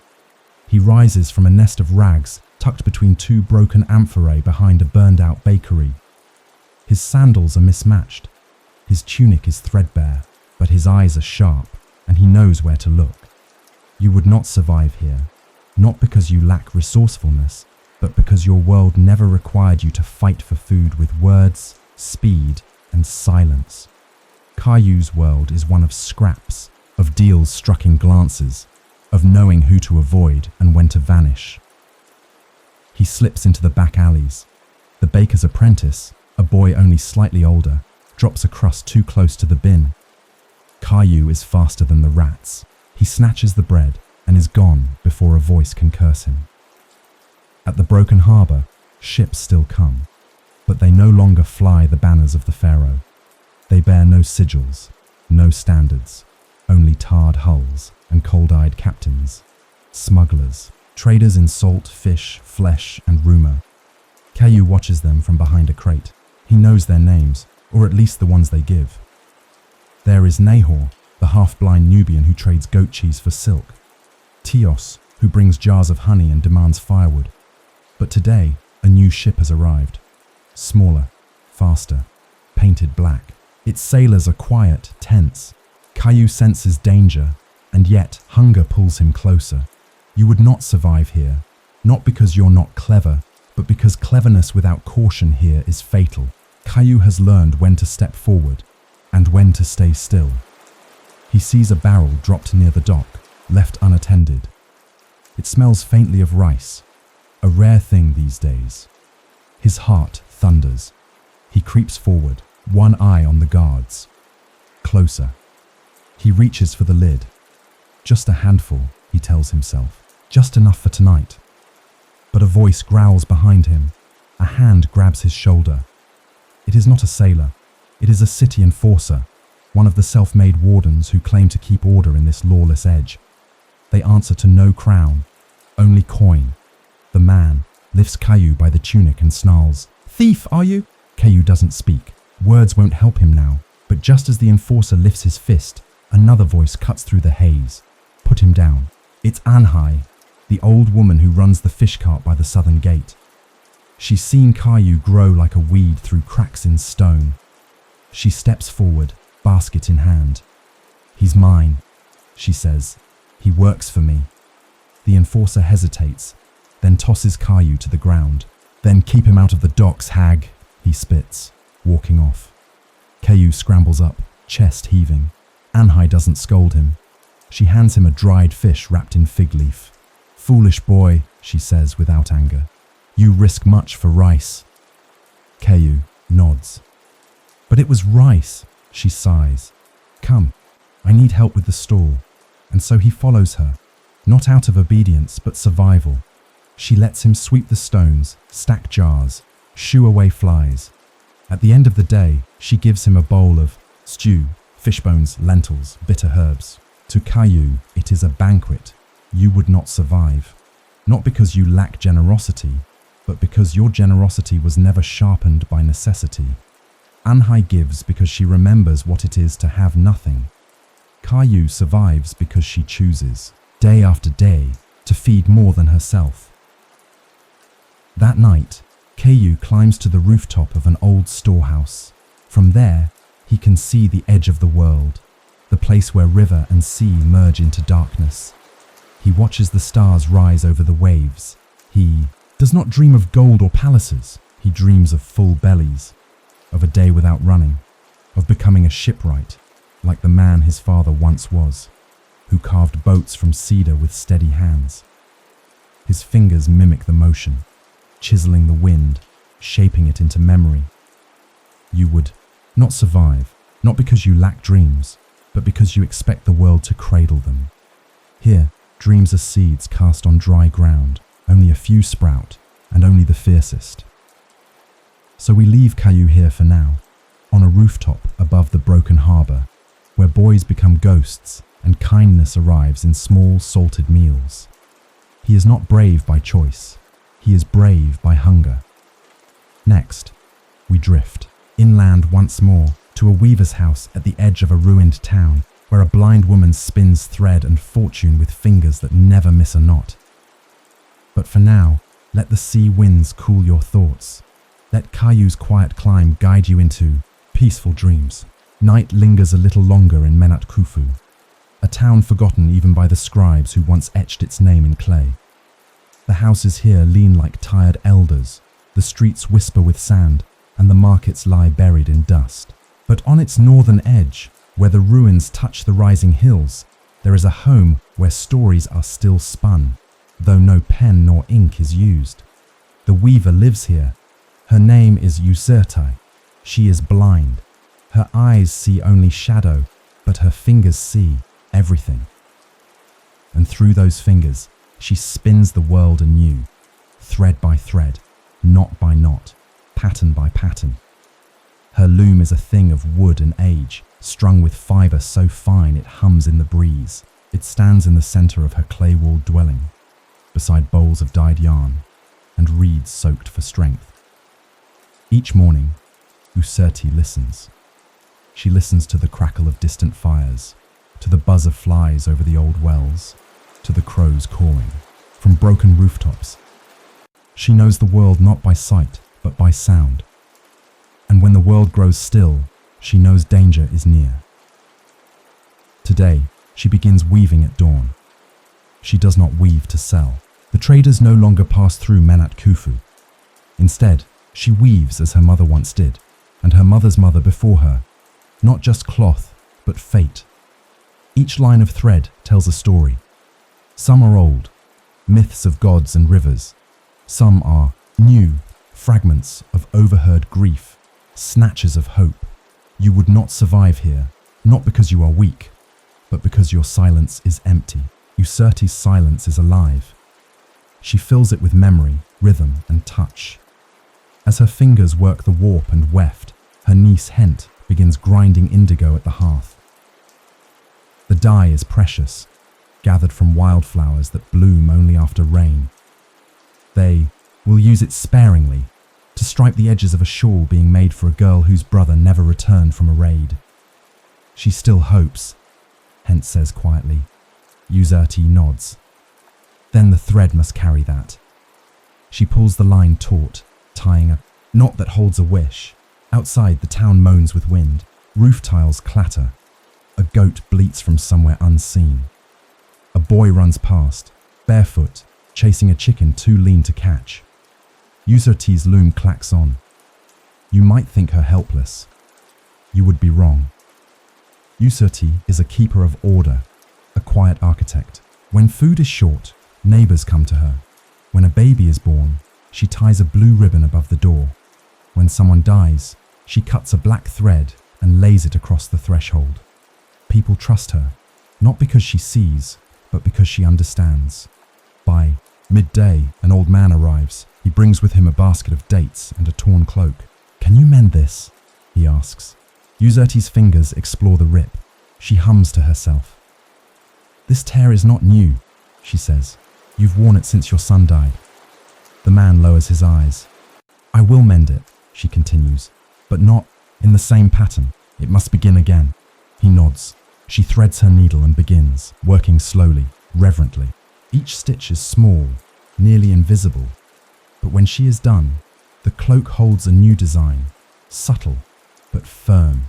He rises from a nest of rags tucked between two broken amphorae behind a burned-out bakery. His sandals are mismatched. His tunic is threadbare, but his eyes are sharp, and he knows where to look. You would not survive here, not because you lack resourcefulness, but because your world never required you to fight for food with words, speed, and silence. Caillou's world is one of scraps, of deals struck in glances, of knowing who to avoid and when to vanish. He slips into the back alleys. The baker's apprentice, a boy only slightly older, drops a crust too close to the bin. Caillou is faster than the rats. He snatches the bread and is gone before a voice can curse him. At the broken harbour, ships still come, but they no longer fly the banners of the pharaoh. They bear no sigils, no standards, only tarred hulls and cold-eyed captains, smugglers, traders in salt, fish, flesh, and rumour. Caillou watches them from behind a crate. He knows their names, or at least the ones they give. There is Nahor, the half-blind Nubian who trades goat cheese for silk. Tios, who brings jars of honey and demands firewood. But today, a new ship has arrived. Smaller, faster, painted black. Its sailors are quiet, tense. Caillou senses danger, and yet hunger pulls him closer. You would not survive here, not because you're not clever, but because cleverness without caution here is fatal. Caillou has learned when to step forward, and when to stay still. He sees a barrel dropped near the dock, left unattended. It smells faintly of rice, a rare thing these days. His heart thunders. He creeps forward, one eye on the guards. Closer. He reaches for the lid. Just a handful, he tells himself. Just enough for tonight. But a voice growls behind him. A hand grabs his shoulder. It is not a sailor. It is a city enforcer, one of the self-made wardens who claim to keep order in this lawless edge. They answer to no crown, only coin. The man lifts Caillou by the tunic and snarls, "Thief, are you?" Caillou doesn't speak. Words won't help him now, but just as the enforcer lifts his fist, another voice cuts through the haze. Put him down. It's Anhai, the old woman who runs the fish cart by the southern gate. She's seen Caillou grow like a weed through cracks in stone. She steps forward, basket in hand. "He's mine," she says. "He works for me." The enforcer hesitates, then tosses Caillou to the ground. "Then keep him out of the docks, hag," he spits, walking off. Caillou scrambles up, chest heaving. Anhai doesn't scold him. She hands him a dried fish wrapped in fig leaf. "Foolish boy," she says without anger. "You risk much for rice." Caillou nods. "But it was rice," she sighs. "Come, I need help with the stall." And so he follows her, not out of obedience, but survival. She lets him sweep the stones, stack jars, shoo away flies. At the end of the day, she gives him a bowl of stew, fish bones, lentils, bitter herbs. To Caillou, it is a banquet. You would not survive. Not because you lack generosity, but because your generosity was never sharpened by necessity. Anhai gives because she remembers what it is to have nothing. Caillou survives because she chooses, day after day, to feed more than herself. That night, Caillou climbs to the rooftop of an old storehouse. From there, he can see the edge of the world, the place where river and sea merge into darkness. He watches the stars rise over the waves. He does not dream of gold or palaces. He dreams of full bellies, of a day without running, of becoming a shipwright, like the man his father once was, who carved boats from cedar with steady hands. His fingers mimic the motion, chiseling the wind, shaping it into memory. You would not survive, not because you lack dreams, but because you expect the world to cradle them. Here, dreams are seeds cast on dry ground. Only a few sprout, and only the fiercest. So we leave Caillou here for now, on a rooftop above the broken harbour, where boys become ghosts and kindness arrives in small salted meals. He is not brave by choice. He is brave by hunger. Next, we drift, inland once more, to a weaver's house at the edge of a ruined town, where a blind woman spins thread and fortune with fingers that never miss a knot. But for now, let the sea winds cool your thoughts. Let Caillou's quiet climb guide you into peaceful dreams. Night lingers a little longer in Menat Khufu, a town forgotten even by the scribes who once etched its name in clay. The houses here lean like tired elders, the streets whisper with sand, and the markets lie buried in dust. But on its northern edge, where the ruins touch the rising hills, there is a home where stories are still spun, though no pen nor ink is used. The weaver lives here. Her name is Usertai. She is blind. Her eyes see only shadow, but her fingers see everything. And through those fingers, she spins the world anew, thread by thread, knot by knot, pattern by pattern. Her loom is a thing of wood and age, strung with fibre so fine it hums in the breeze. It stands in the centre of her clay-walled dwelling, beside bowls of dyed yarn and reeds soaked for strength. Each morning, Userti listens. She listens to the crackle of distant fires, to the buzz of flies over the old wells, to the crows cawing from broken rooftops. She knows the world not by sight, but by sound. And when the world grows still, she knows danger is near. Today, she begins weaving at dawn. She does not weave to sell. The traders no longer pass through Menat Khufu. Instead, she weaves as her mother once did, and her mother's mother before her. Not just cloth, but fate. Each line of thread tells a story. Some are old, myths of gods and rivers. Some are new, fragments of overheard grief, snatches of hope. You would not survive here, not because you are weak, but because your silence is empty. Userti's silence is alive. She fills it with memory, rhythm, and touch. As her fingers work the warp and weft, her niece Hent begins grinding indigo at the hearth. The dye is precious, gathered from wildflowers that bloom only after rain. They will use it sparingly, to stripe the edges of a shawl being made for a girl whose brother never returned from a raid. She still hopes, Hent says quietly. Userti nods. Then the thread must carry that. She pulls the line taut, tying a knot that holds a wish. Outside, the town moans with wind. Roof tiles clatter. A goat bleats from somewhere unseen. A boy runs past, barefoot, chasing a chicken too lean to catch. Userti's loom clacks on. You might think her helpless. You would be wrong. Userti is a keeper of order, a quiet architect. When food is short, neighbours come to her. When a baby is born, she ties a blue ribbon above the door. When someone dies, she cuts a black thread and lays it across the threshold. People trust her, not because she sees, but because she understands. By midday, an old man arrives. He brings with him a basket of dates and a torn cloak. Can you mend this? He asks. Userti's fingers explore the rip. She hums to herself. This tear is not new, she says. You've worn it since your son died. The man lowers his eyes. I will mend it, she continues, but not in the same pattern. It must begin again. He nods. She threads her needle and begins, working slowly, reverently. Each stitch is small, nearly invisible, but when she is done, the cloak holds a new design, subtle but firm,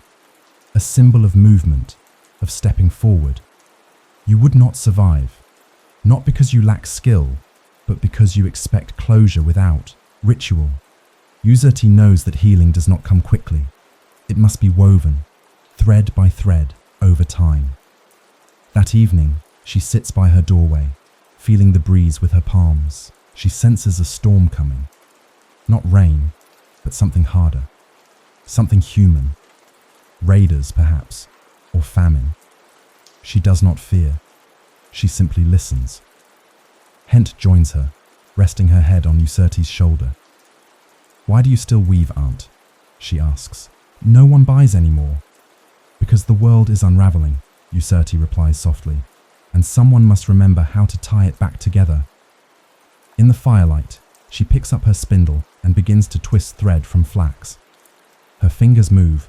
a symbol of movement, of stepping forward. You would not survive, not because you lack skill, but because you expect closure without ritual. Yuzurti knows that healing does not come quickly. It must be woven, thread by thread, over time. That evening, she sits by her doorway, feeling the breeze with her palms. She senses a storm coming. Not rain, but something harder. Something human. Raiders, perhaps, or famine. She does not fear. She simply listens. Hent joins her, resting her head on Yuzurti's shoulder. "Why do you still weave, Aunt?" she asks. "No one buys anymore." "Because the world is unraveling," Yuzurti replies softly, "and someone must remember how to tie it back together." In the firelight, she picks up her spindle and begins to twist thread from flax. Her fingers move,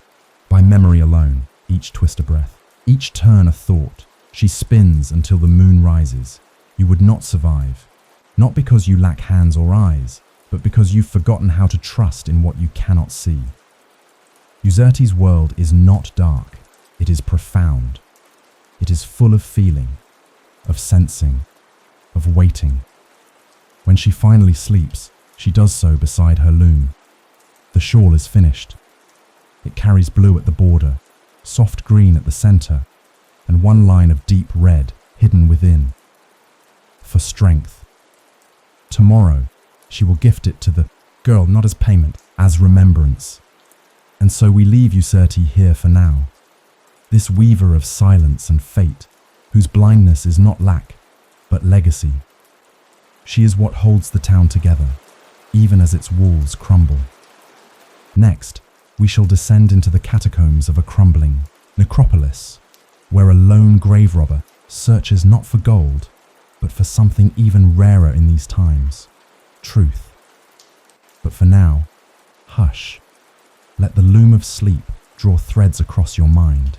by memory alone, each twist a breath, each turn a thought. She spins until the moon rises. You would not survive, not because you lack hands or eyes, but because you've forgotten how to trust in what you cannot see. Yuzurti's world is not dark, it is profound. It is full of feeling, of sensing, of waiting. When she finally sleeps, she does so beside her loom. The shawl is finished. It carries blue at the border, soft green at the center, and one line of deep red hidden within. For strength. Tomorrow, she will gift it to the girl, not as payment, as remembrance. And so we leave Yuzurti here for now. This weaver of silence and fate, whose blindness is not lack, but legacy. She is what holds the town together, even as its walls crumble. Next, we shall descend into the catacombs of a crumbling necropolis, where a lone grave robber searches not for gold, but for something even rarer in these times, truth. But for now, hush. Let the loom of sleep draw threads across your mind.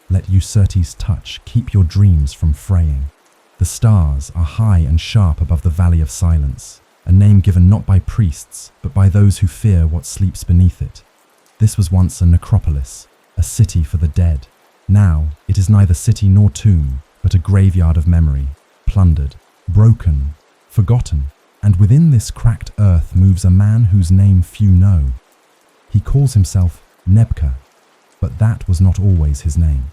Let Yuzurti's touch keep your dreams from fraying. The stars are high and sharp above the Valley of Silence, a name given not by priests, but by those who fear what sleeps beneath it. This was once a necropolis, a city for the dead. Now, it is neither city nor tomb, but a graveyard of memory, plundered, broken, forgotten. And within this cracked earth moves a man whose name few know. He calls himself Nebka, but that was not always his name.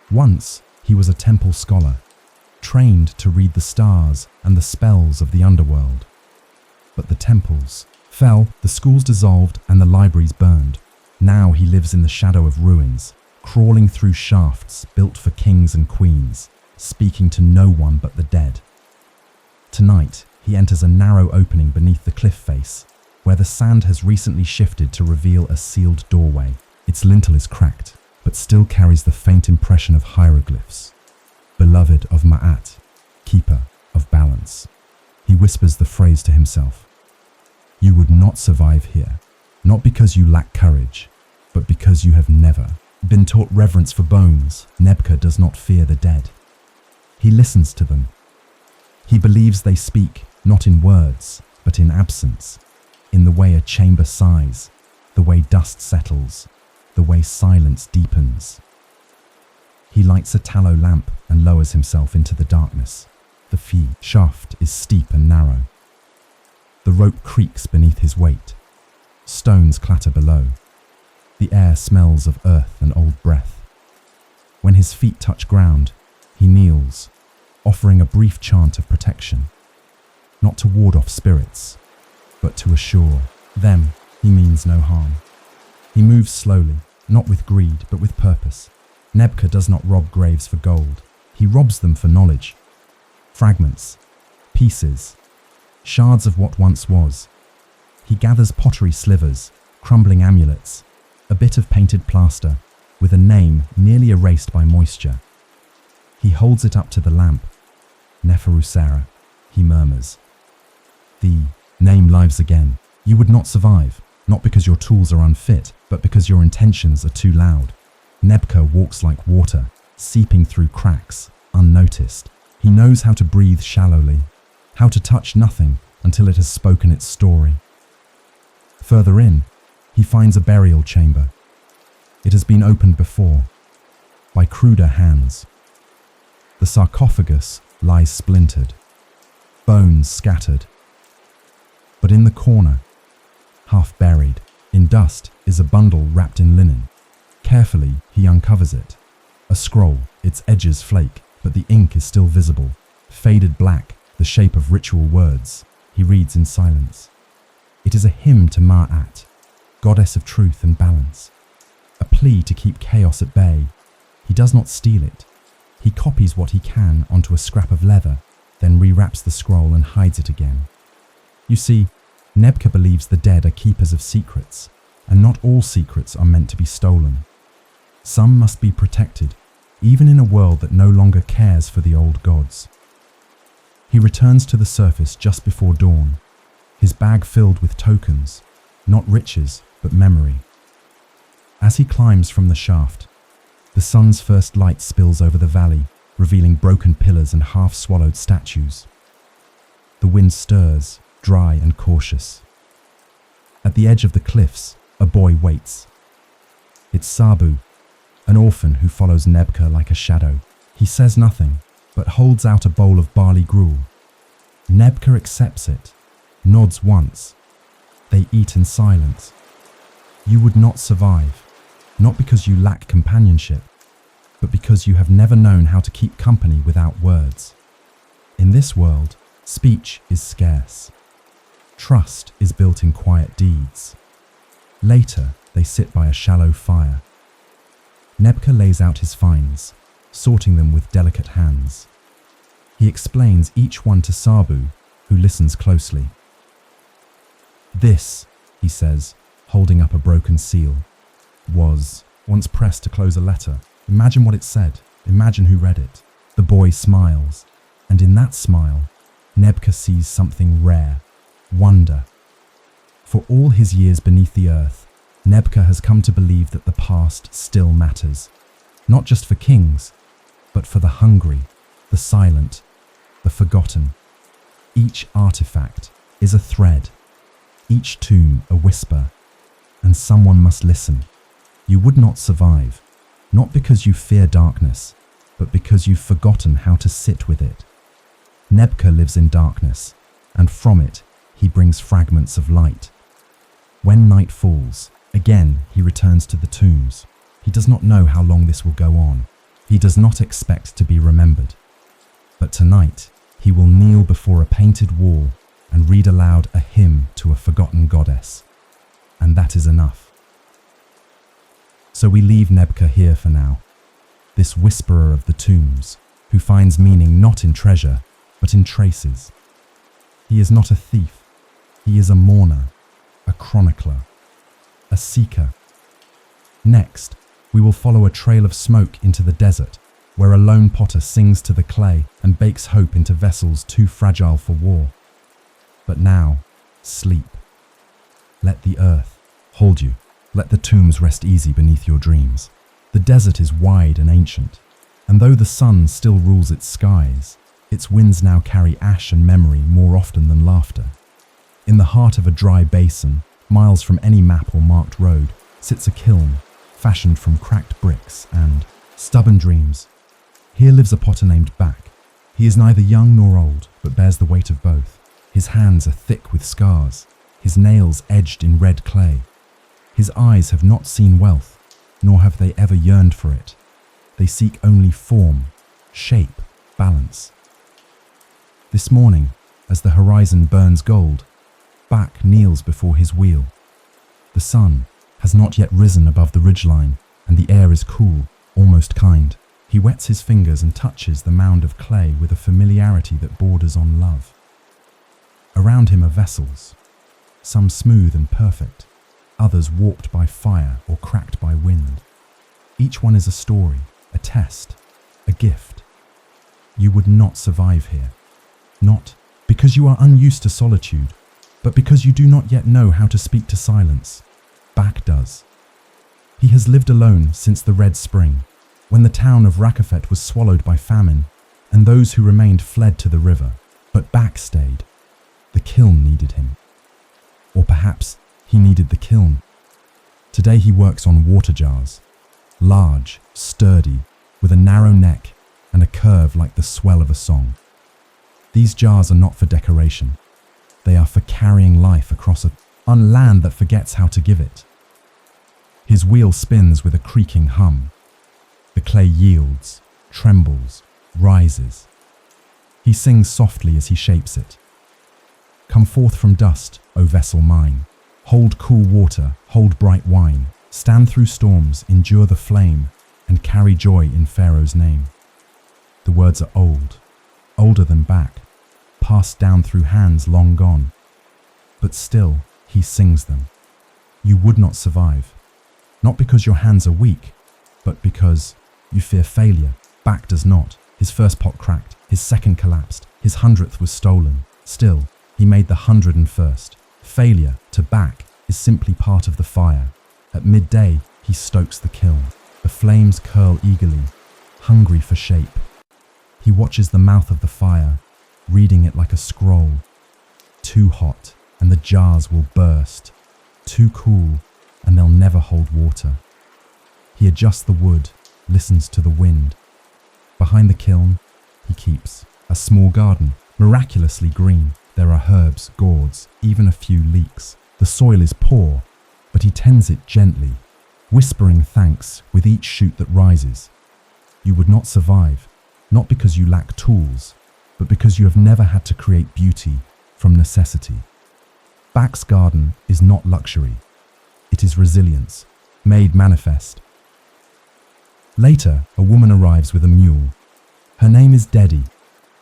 Once, he was a temple scholar, trained to read the stars and the spells of the underworld. But the temples fell, the schools dissolved, and the libraries burned. Now he lives in the shadow of ruins, crawling through shafts built for kings and queens, speaking to no one but the dead. Tonight, he enters a narrow opening beneath the cliff face, where the sand has recently shifted to reveal a sealed doorway. Its lintel is cracked, but still carries the faint impression of hieroglyphs. Beloved of Ma'at, keeper of balance. He whispers the phrase to himself. You would not survive here, not because you lack courage, but because you have never been taught reverence for bones. Nebka does not fear the dead. He listens to them. He believes they speak, not in words, but in absence, in the way a chamber sighs, the way dust settles, the way silence deepens. He lights a tallow lamp and lowers himself into the darkness. The fee shaft is steep and narrow. The rope creaks beneath his weight. Stones clatter below. The air smells of earth and old breath. When his feet touch ground, he kneels, offering a brief chant of protection, not to ward off spirits, but to assure them he means no harm. He moves slowly, not with greed, but with purpose. Nebka does not rob graves for gold. He robs them for knowledge. Fragments, pieces, shards of what once was. He gathers pottery slivers, crumbling amulets, a bit of painted plaster, with a name nearly erased by moisture. He holds it up to the lamp. Neferusera, he murmurs. The name lives again. You would not survive, not because your tools are unfit, but because your intentions are too loud. Nebka walks like water, seeping through cracks, unnoticed. He knows how to breathe shallowly, how to touch nothing until it has spoken its story. Further in, he finds a burial chamber. It has been opened before, by cruder hands. The sarcophagus lies splintered, bones scattered. But in the corner, half buried in dust, is a bundle wrapped in linen. Carefully, he uncovers it. A scroll, its edges flake, but the ink is still visible. Faded black, the shape of ritual words. He reads in silence. It is a hymn to Ma'at, goddess of truth and balance. A plea to keep chaos at bay. He does not steal it. He copies what he can onto a scrap of leather, then rewraps the scroll and hides it again. You see, Nebka believes the dead are keepers of secrets, and not all secrets are meant to be stolen. Some must be protected, even in a world that no longer cares for the old gods. He returns to the surface just before dawn, his bag filled with tokens, not riches, but memory. As he climbs from the shaft, the sun's first light spills over the valley, revealing broken pillars and half-swallowed statues. The wind stirs, dry and cautious. At the edge of the cliffs, a boy waits. It's Sabu, an orphan who follows Nebka like a shadow. He says nothing, but holds out a bowl of barley gruel. Nebka accepts it, nods once. They eat in silence. You would not survive, not because you lack companionship, but because you have never known how to keep company without words. In this world, speech is scarce. Trust is built in quiet deeds. Later, they sit by a shallow fire. Nebka lays out his finds, sorting them with delicate hands. He explains each one to Sabu, who listens closely. This, he says, holding up a broken seal, was once pressed to close a letter. Imagine what it said. Imagine who read it. The boy smiles, and in that smile, Nebka sees something rare. Wonder. For all his years beneath the earth, Nebka has come to believe that the past still matters, not just for kings, but for the hungry, the silent, the forgotten. Each artifact is a thread, each tomb a whisper, and someone must listen. You would not survive, not because you fear darkness, but because you've forgotten how to sit with it. Nebka lives in darkness, and from it, he brings fragments of light. When night falls, again he returns to the tombs. He does not know how long this will go on. He does not expect to be remembered. But tonight, he will kneel before a painted wall and read aloud a hymn to a forgotten goddess. And that is enough. So we leave Nebka here for now, this whisperer of the tombs, who finds meaning not in treasure, but in traces. He is not a thief. He is a mourner, a chronicler, a seeker. Next, we will follow a trail of smoke into the desert, where a lone potter sings to the clay and bakes hope into vessels too fragile for war. But now, sleep. Let the earth hold you. Let the tombs rest easy beneath your dreams. The desert is wide and ancient, and though the sun still rules its skies, its winds now carry ash and memory more often than laughter. In the heart of a dry basin, miles from any map or marked road, sits a kiln, fashioned from cracked bricks and stubborn dreams. Here lives a potter named Bak. He is neither young nor old, but bears the weight of both. His hands are thick with scars, his nails edged in red clay. His eyes have not seen wealth, nor have they ever yearned for it. They seek only form, shape, balance. This morning, as the horizon burns gold, Bak kneels before his wheel. The sun has not yet risen above the ridgeline, and the air is cool, almost kind. He wets his fingers and touches the mound of clay with a familiarity that borders on love. Around him are vessels, some smooth and perfect, others warped by fire or cracked by wind. Each one is a story, a test, a gift. You would not survive here, not because you are unused to solitude, but because you do not yet know how to speak to silence. Bak does. He has lived alone since the Red Spring, when the town of Rakafet was swallowed by famine, and those who remained fled to the river. But Bak stayed. The kiln needed him. Or perhaps he needed the kiln. Today he works on water jars, large, sturdy, with a narrow neck and a curve like the swell of a song. These jars are not for decoration. They are for carrying life across on land that forgets how to give it. His wheel spins with a creaking hum. The clay yields, trembles, rises. He sings softly as he shapes it. Come forth from dust, O vessel mine. Hold cool water, hold bright wine. Stand through storms, endure the flame, and carry joy in Pharaoh's name. The words are old, older than Bak, passed down through hands long gone. But still, he sings them. You would not survive. Not because your hands are weak, but because you fear failure. Bak does not. His first pot cracked, his second collapsed, his 100th was stolen. Still, he made the 101st. Failure, to Bak, is simply part of the fire. At midday, he stokes the kiln. The flames curl eagerly, hungry for shape. He watches the mouth of the fire, reading it like a scroll. Too hot, and the jars will burst. Too cool, and they'll never hold water. He adjusts the wood, listens to the wind. Behind the kiln, he keeps a small garden, miraculously green. There are herbs, gourds, even a few leeks. The soil is poor, but he tends it gently, whispering thanks with each shoot that rises. You would not survive, not because you lack tools, but because you have never had to create beauty from necessity. Bak's garden is not luxury. It is resilience, made manifest. Later, a woman arrives with a mule. Her name is Dedi.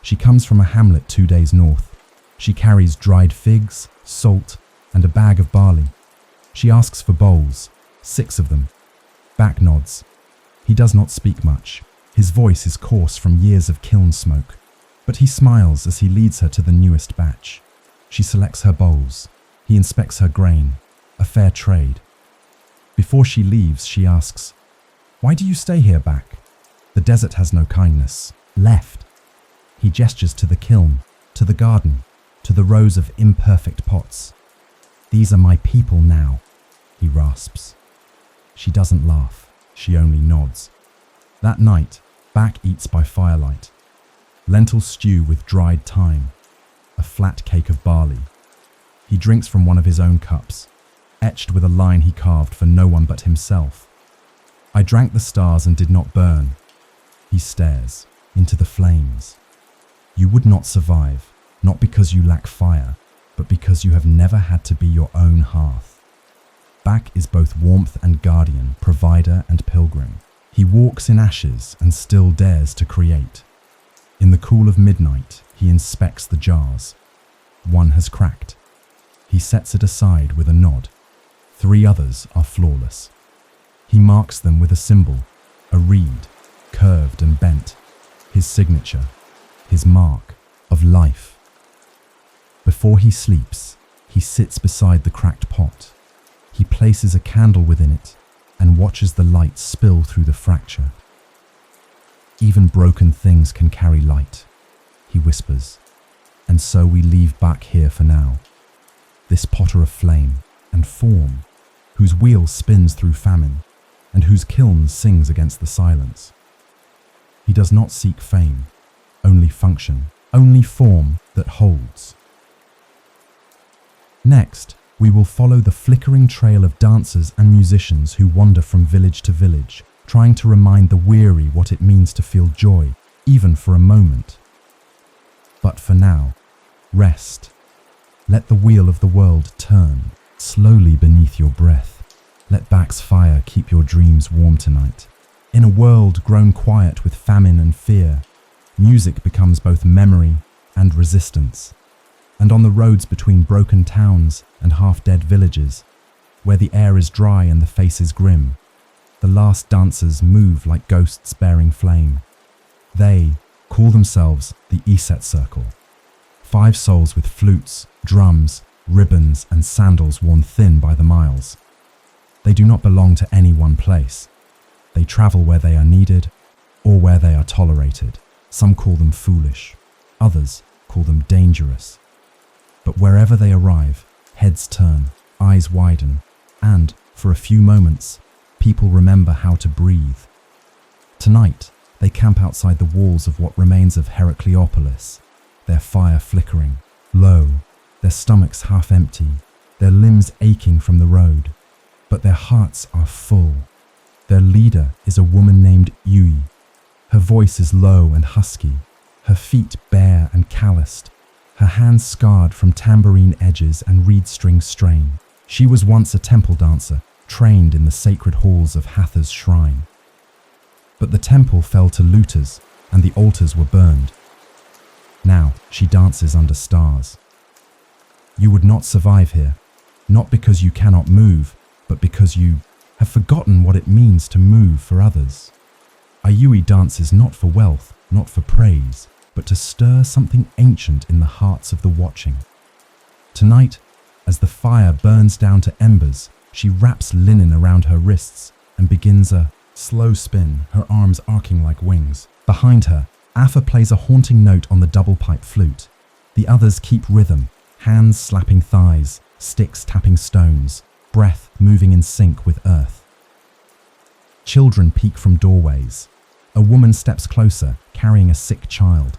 She comes from a hamlet 2 days north. She carries dried figs, salt, and a bag of barley. She asks for bowls, 6 of them. Bak nods. He does not speak much. His voice is coarse from years of kiln smoke, but he smiles as he leads her to the newest batch. She selects her bowls. He inspects her grain, a fair trade. Before she leaves, she asks, "Why do you stay here, Bak? The desert has no kindness left." He gestures to the kiln, to the garden, to the rows of imperfect pots. "These are my people now," he rasps. She doesn't laugh, she only nods. That night, Bak eats by firelight. Lentil stew with dried thyme, a flat cake of barley. He drinks from one of his own cups, etched with a line he carved for no one but himself. "I drank the stars and did not burn." He stares into the flames. You would not survive, not because you lack fire, but because you have never had to be your own hearth. Bak is both warmth and guardian, provider and pilgrim. He walks in ashes and still dares to create. In the cool of midnight, he inspects the jars. One has cracked. He sets it aside with a nod. 3 others are flawless. He marks them with a symbol, a reed, curved and bent. His signature, his mark of life. Before he sleeps, he sits beside the cracked pot. He places a candle within it and watches the light spill through the fracture. "Even broken things can carry light," he whispers. "And so we leave Bak here for now. This potter of flame and form, whose wheel spins through famine, and whose kiln sings against the silence." He does not seek fame, only function, only form that holds. Next, we will follow the flickering trail of dancers and musicians who wander from village to village, trying to remind the weary what it means to feel joy, even for a moment. But for now, rest. Let the wheel of the world turn slowly beneath your breath. Let Bak's fire keep your dreams warm tonight. In a world grown quiet with famine and fear, music becomes both memory and resistance. And on the roads between broken towns and half-dead villages, where the air is dry and the face is grim, the last dancers move like ghosts bearing flame. They call themselves the Eset Circle. 5 souls with flutes, drums, ribbons and sandals worn thin by the miles. They do not belong to any one place. They travel where they are needed or where they are tolerated. Some call them foolish, others call them dangerous. But wherever they arrive, heads turn, eyes widen, and, for a few moments, people remember how to breathe. Tonight, they camp outside the walls of what remains of Heracleopolis, their fire flickering, low, their stomachs half empty, their limbs aching from the road. But their hearts are full. Their leader is a woman named Yui. Her voice is low and husky, her feet bare and calloused, her hands scarred from tambourine edges and reed string strain. She was once a temple dancer, trained in the sacred halls of Hatha's shrine. But the temple fell to looters, and the altars were burned. Now she dances under stars. You would not survive here, not because you cannot move, but because you have forgotten what it means to move for others. Ayui dances not for wealth, not for praise, but to stir something ancient in the hearts of the watching. Tonight, as the fire burns down to embers, she wraps linen around her wrists and begins a slow spin, her arms arcing like wings. Behind her, Afa plays a haunting note on the double pipe flute. The others keep rhythm, hands slapping thighs, sticks tapping stones, breath moving in sync with earth. Children peek from doorways. A woman steps closer, carrying a sick child.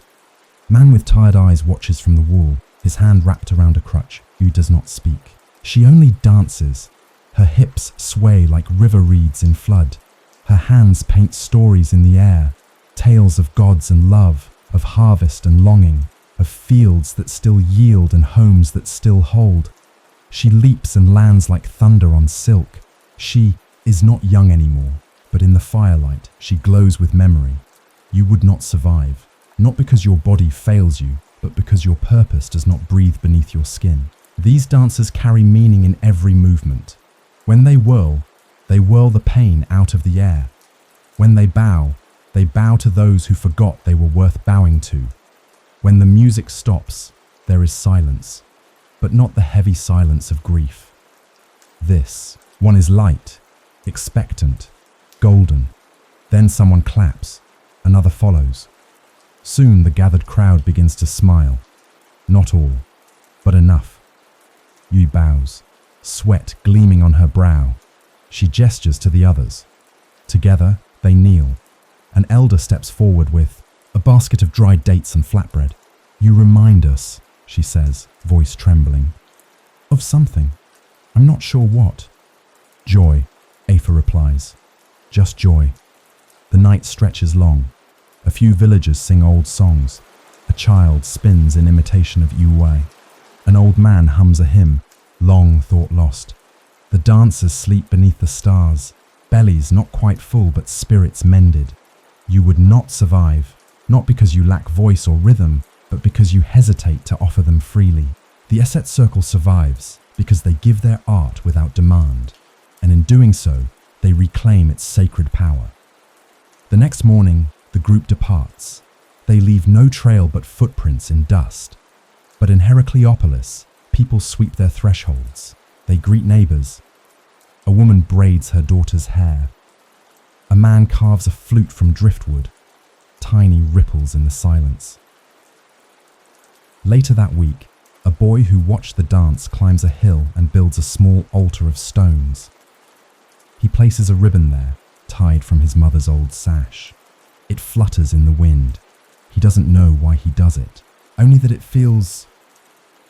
Man with tired eyes watches from the wall, his hand wrapped around a crutch, who does not speak. She only dances. Her hips sway like river reeds in flood. Her hands paint stories in the air, tales of gods and love, of harvest and longing, of fields that still yield and homes that still hold. She leaps and lands like thunder on silk. She is not young anymore, but in the firelight, she glows with memory. You would not survive, not because your body fails you, but because your purpose does not breathe beneath your skin. These dancers carry meaning in every movement. When they whirl the pain out of the air. When they bow to those who forgot they were worth bowing to. When the music stops, there is silence, but not the heavy silence of grief. This one is light, expectant, golden. Then someone claps, another follows. Soon the gathered crowd begins to smile. Not all, but enough. Yu bows, sweat gleaming on her brow. She gestures to the others. Together, they kneel. An elder steps forward with a basket of dried dates and flatbread. You remind us, she says, voice trembling, of something. I'm not sure what. Joy, Afa replies. Just joy. The night stretches long. A few villagers sing old songs. A child spins in imitation of Yu. An old man hums a hymn, long thought lost. The dancers sleep beneath the stars, bellies not quite full but spirits mended. You would not survive, not because you lack voice or rhythm, but because you hesitate to offer them freely. The Esset Circle survives because they give their art without demand, and in doing so, they reclaim its sacred power. The next morning, the group departs. They leave no trail but footprints in dust. But in Heracleopolis, people sweep their thresholds. They greet neighbors. A woman braids her daughter's hair. A man carves a flute from driftwood. Tiny ripples in the silence. Later that week, a boy who watched the dance climbs a hill and builds a small altar of stones. He places a ribbon there, tied from his mother's old sash. It flutters in the wind. He doesn't know why he does it, only that it feels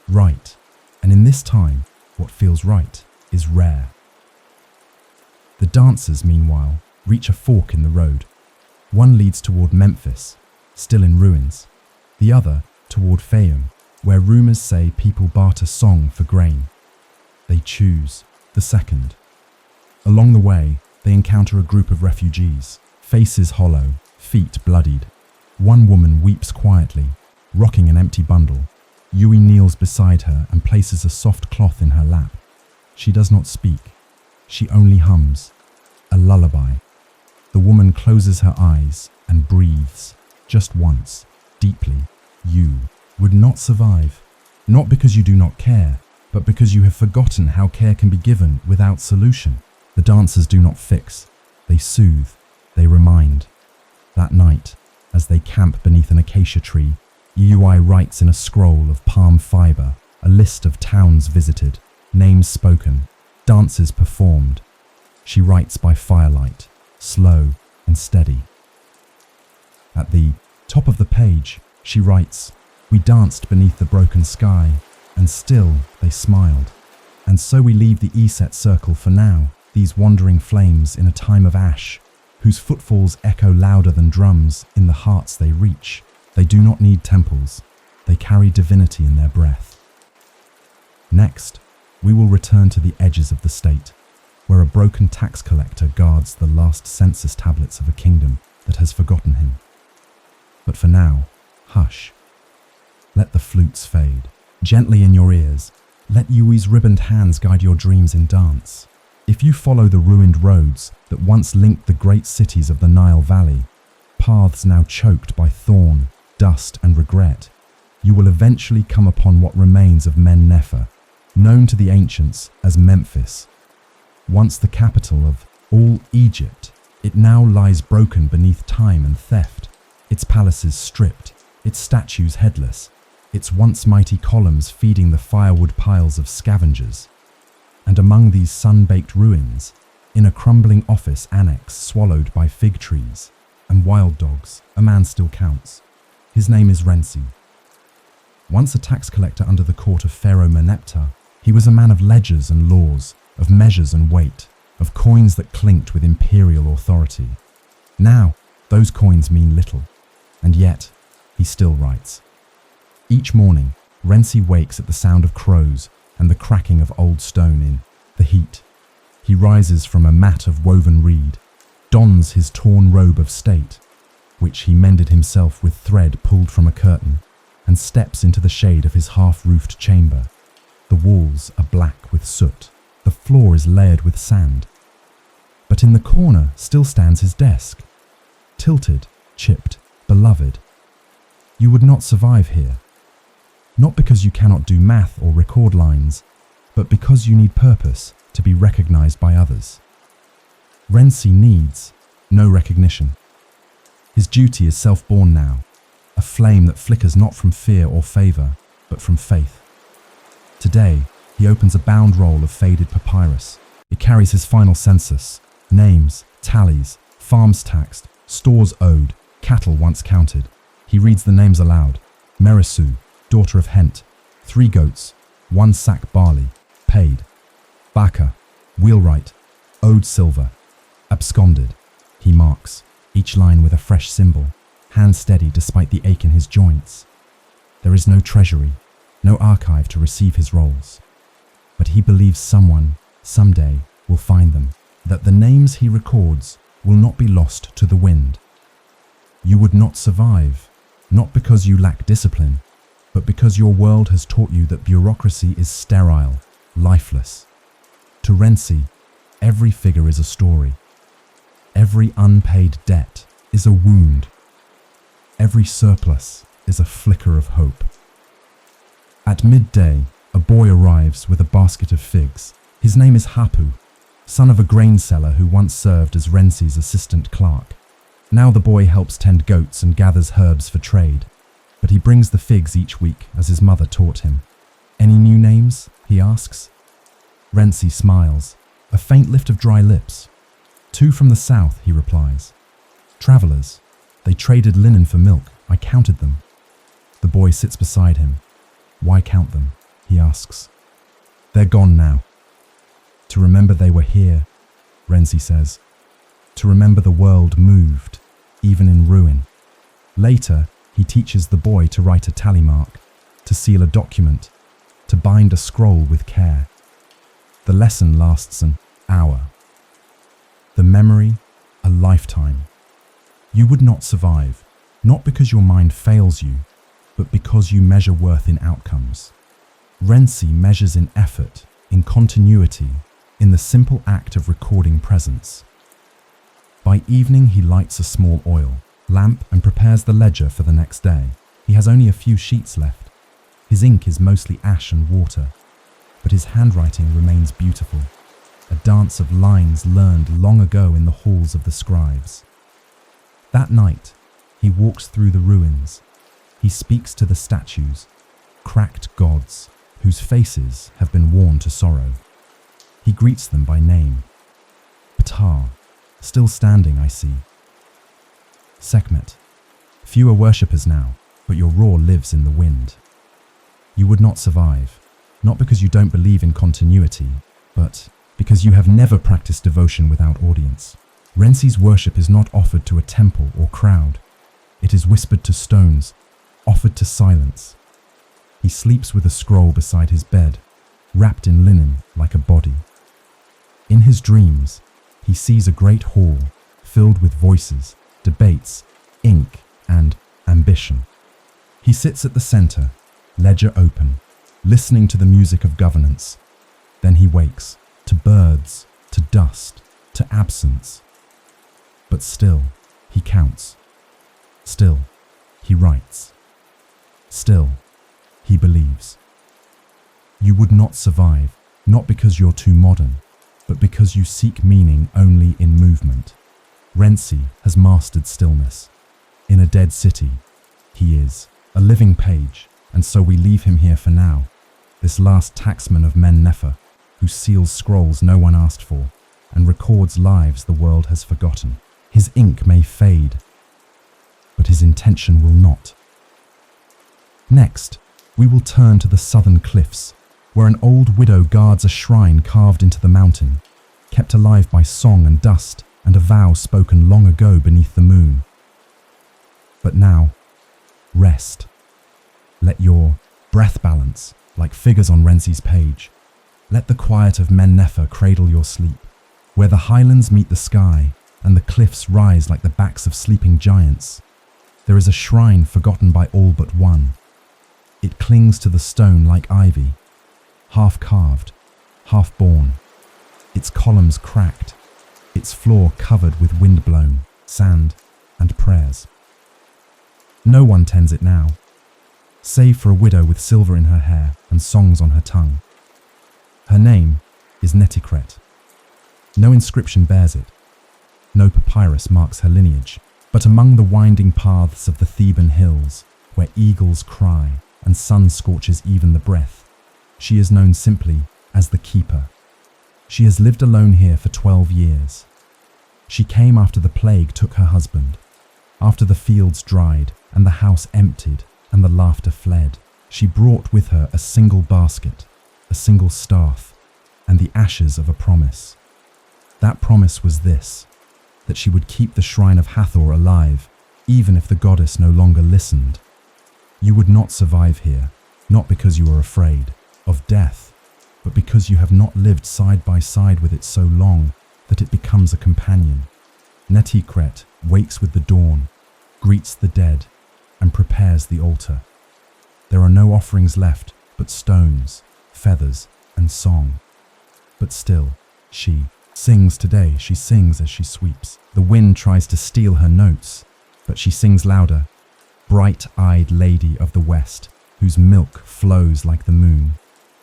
right. And in this time, what feels right is rare. The dancers, meanwhile, reach a fork in the road. One leads toward Memphis, still in ruins. The other toward Fayum, where rumors say people barter song for grain. They choose the second. Along the way, they encounter a group of refugees, faces hollow, feet bloodied. One woman weeps quietly, rocking an empty bundle. Yui kneels beside her and places a soft cloth in her lap. She does not speak. She only hums, a lullaby. The woman closes her eyes and breathes, just once, deeply. You would not survive, not because you do not care, but because you have forgotten how care can be given without solution. The dancers do not fix, they soothe, they remind. That night, as they camp beneath an acacia tree, Yui writes in a scroll of palm fiber a list of towns visited, names spoken, dances performed. She writes by firelight, slow and steady. At the top of the page, she writes, "We danced beneath the broken sky, and still they smiled. And so we leave the ESET circle for now, these wandering flames in a time of ash, whose footfalls echo louder than drums in the hearts they reach. They do not need temples, they carry divinity in their breath." Next, we will return to the edges of the state, where a broken tax collector guards the last census tablets of a kingdom that has forgotten him. But for now, hush. Let the flutes fade. Gently in your ears, let Yui's ribboned hands guide your dreams in dance. If you follow the ruined roads that once linked the great cities of the Nile Valley, paths now choked by thorn, dust and regret, you will eventually come upon what remains of Men Nefer, known to the ancients as Memphis. Once the capital of all Egypt, it now lies broken beneath time and theft, its palaces stripped, its statues headless, its once mighty columns feeding the firewood piles of scavengers. And among these sun-baked ruins, in a crumbling office annex swallowed by fig trees and wild dogs, a man still counts. His name is Renzi. Once a tax collector under the court of Pharaoh Meneptah, he was a man of ledgers and laws, of measures and weight, of coins that clinked with imperial authority. Now, those coins mean little, and yet, he still writes. Each morning, Renzi wakes at the sound of crows and the cracking of old stone in the heat. He rises from a mat of woven reed, dons his torn robe of state, which he mended himself with thread pulled from a curtain, and steps into the shade of his half-roofed chamber. The walls are black with soot, the floor is layered with sand. But in the corner still stands his desk, tilted, chipped, beloved. You would not survive here. Not because you cannot do math or record lines, but because you need purpose to be recognized by others. Renzi needs no recognition. His duty is self-born now, a flame that flickers not from fear or favor, but from faith. Today, he opens a bound roll of faded papyrus. It carries his final census, names, tallies, farms taxed, stores owed, cattle once counted. He reads the names aloud. Merisu, daughter of Hent, 3 goats, 1 sack barley, paid. Baka, wheelwright, owed silver, absconded. He marks, each line with a fresh symbol, hand steady despite the ache in his joints. There is no treasury, no archive to receive his rolls. But he believes someone, someday, will find them, that the names he records will not be lost to the wind. You would not survive, not because you lack discipline, but because your world has taught you that bureaucracy is sterile, lifeless. To Renzi, every figure is a story. Every unpaid debt is a wound. Every surplus is a flicker of hope. At midday, a boy arrives with a basket of figs. His name is Hapu, son of a grain seller who once served as Renzi's assistant clerk. Now the boy helps tend goats and gathers herbs for trade, but he brings the figs each week as his mother taught him. Any new names? He asks. Renzi smiles, a faint lift of dry lips. 2 from the south, he replies. Travelers. They traded linen for milk. I counted them. The boy sits beside him. Why count them? He asks. They're gone now. To remember they were here, Renzi says. To remember the world moved, even in ruin. Later, he teaches the boy to write a tally mark, to seal a document, to bind a scroll with care. The lesson lasts an hour. The memory, a lifetime. You would not survive, not because your mind fails you, but because you measure worth in outcomes. Renzi measures in effort, in continuity, in the simple act of recording presence. By evening, he lights a small oil lamp and prepares the ledger for the next day. He has only a few sheets left. His ink is mostly ash and water, but his handwriting remains beautiful, a dance of lines learned long ago in the halls of the scribes. That night, he walks through the ruins. He speaks to the statues, cracked gods whose faces have been worn to sorrow. He greets them by name. Ptah, still standing, I see. Sekhmet, fewer worshippers now, but your roar lives in the wind. You would not survive, not because you don't believe in continuity, but because you have never practiced devotion without audience. Rensi's worship is not offered to a temple or crowd. It is whispered to stones, offered to silence. He sleeps with a scroll beside his bed, wrapped in linen like a body. In his dreams, he sees a great hall filled with voices, debates, ink, and ambition. He sits at the center, ledger open, listening to the music of governance. Then he wakes, to birds, to dust, to absence. But still, he counts. Still, he writes. Still, he believes. You would not survive, not because you're too modern, but because you seek meaning only in movement. Rensi has mastered stillness. In a dead city, he is a living page, and so we leave him here for now, this last taxman of Men-Nefer, who seals scrolls no one asked for, and records lives the world has forgotten. His ink may fade, but his intention will not. Next, we will turn to the southern cliffs, where an old widow guards a shrine carved into the mountain, kept alive by song and dust and a vow spoken long ago beneath the moon. But now, rest. Let your breath balance, like figures on Rensi's page. Let the quiet of Men-Nefer cradle your sleep, where the highlands meet the sky and the cliffs rise like the backs of sleeping giants. There is a shrine forgotten by all but one. It clings to the stone like ivy, half carved, half born, its columns cracked, its floor covered with wind-blown sand and prayers. No one tends it now, save for a widow with silver in her hair and songs on her tongue. Her name is Netikret. No inscription bears it. No papyrus marks her lineage, but among the winding paths of the Theban hills, where eagles cry and sun scorches even the breath, she is known simply as the Keeper. She has lived alone here for 12 years. She came after the plague took her husband, after the fields dried and the house emptied and the laughter fled. She brought with her a single basket, a single staff, and the ashes of a promise. That promise was this, that she would keep the shrine of Hathor alive, even if the goddess no longer listened. You would not survive here, not because you are afraid of death, but because you have not lived side by side with it so long that it becomes a companion. Netikret wakes with the dawn, greets the dead, and prepares the altar. There are no offerings left but stones, feathers, and song. But still, she sings today. She sings as she sweeps. The wind tries to steal her notes, but she sings louder. Bright-eyed lady of the west, whose milk flows like the moon,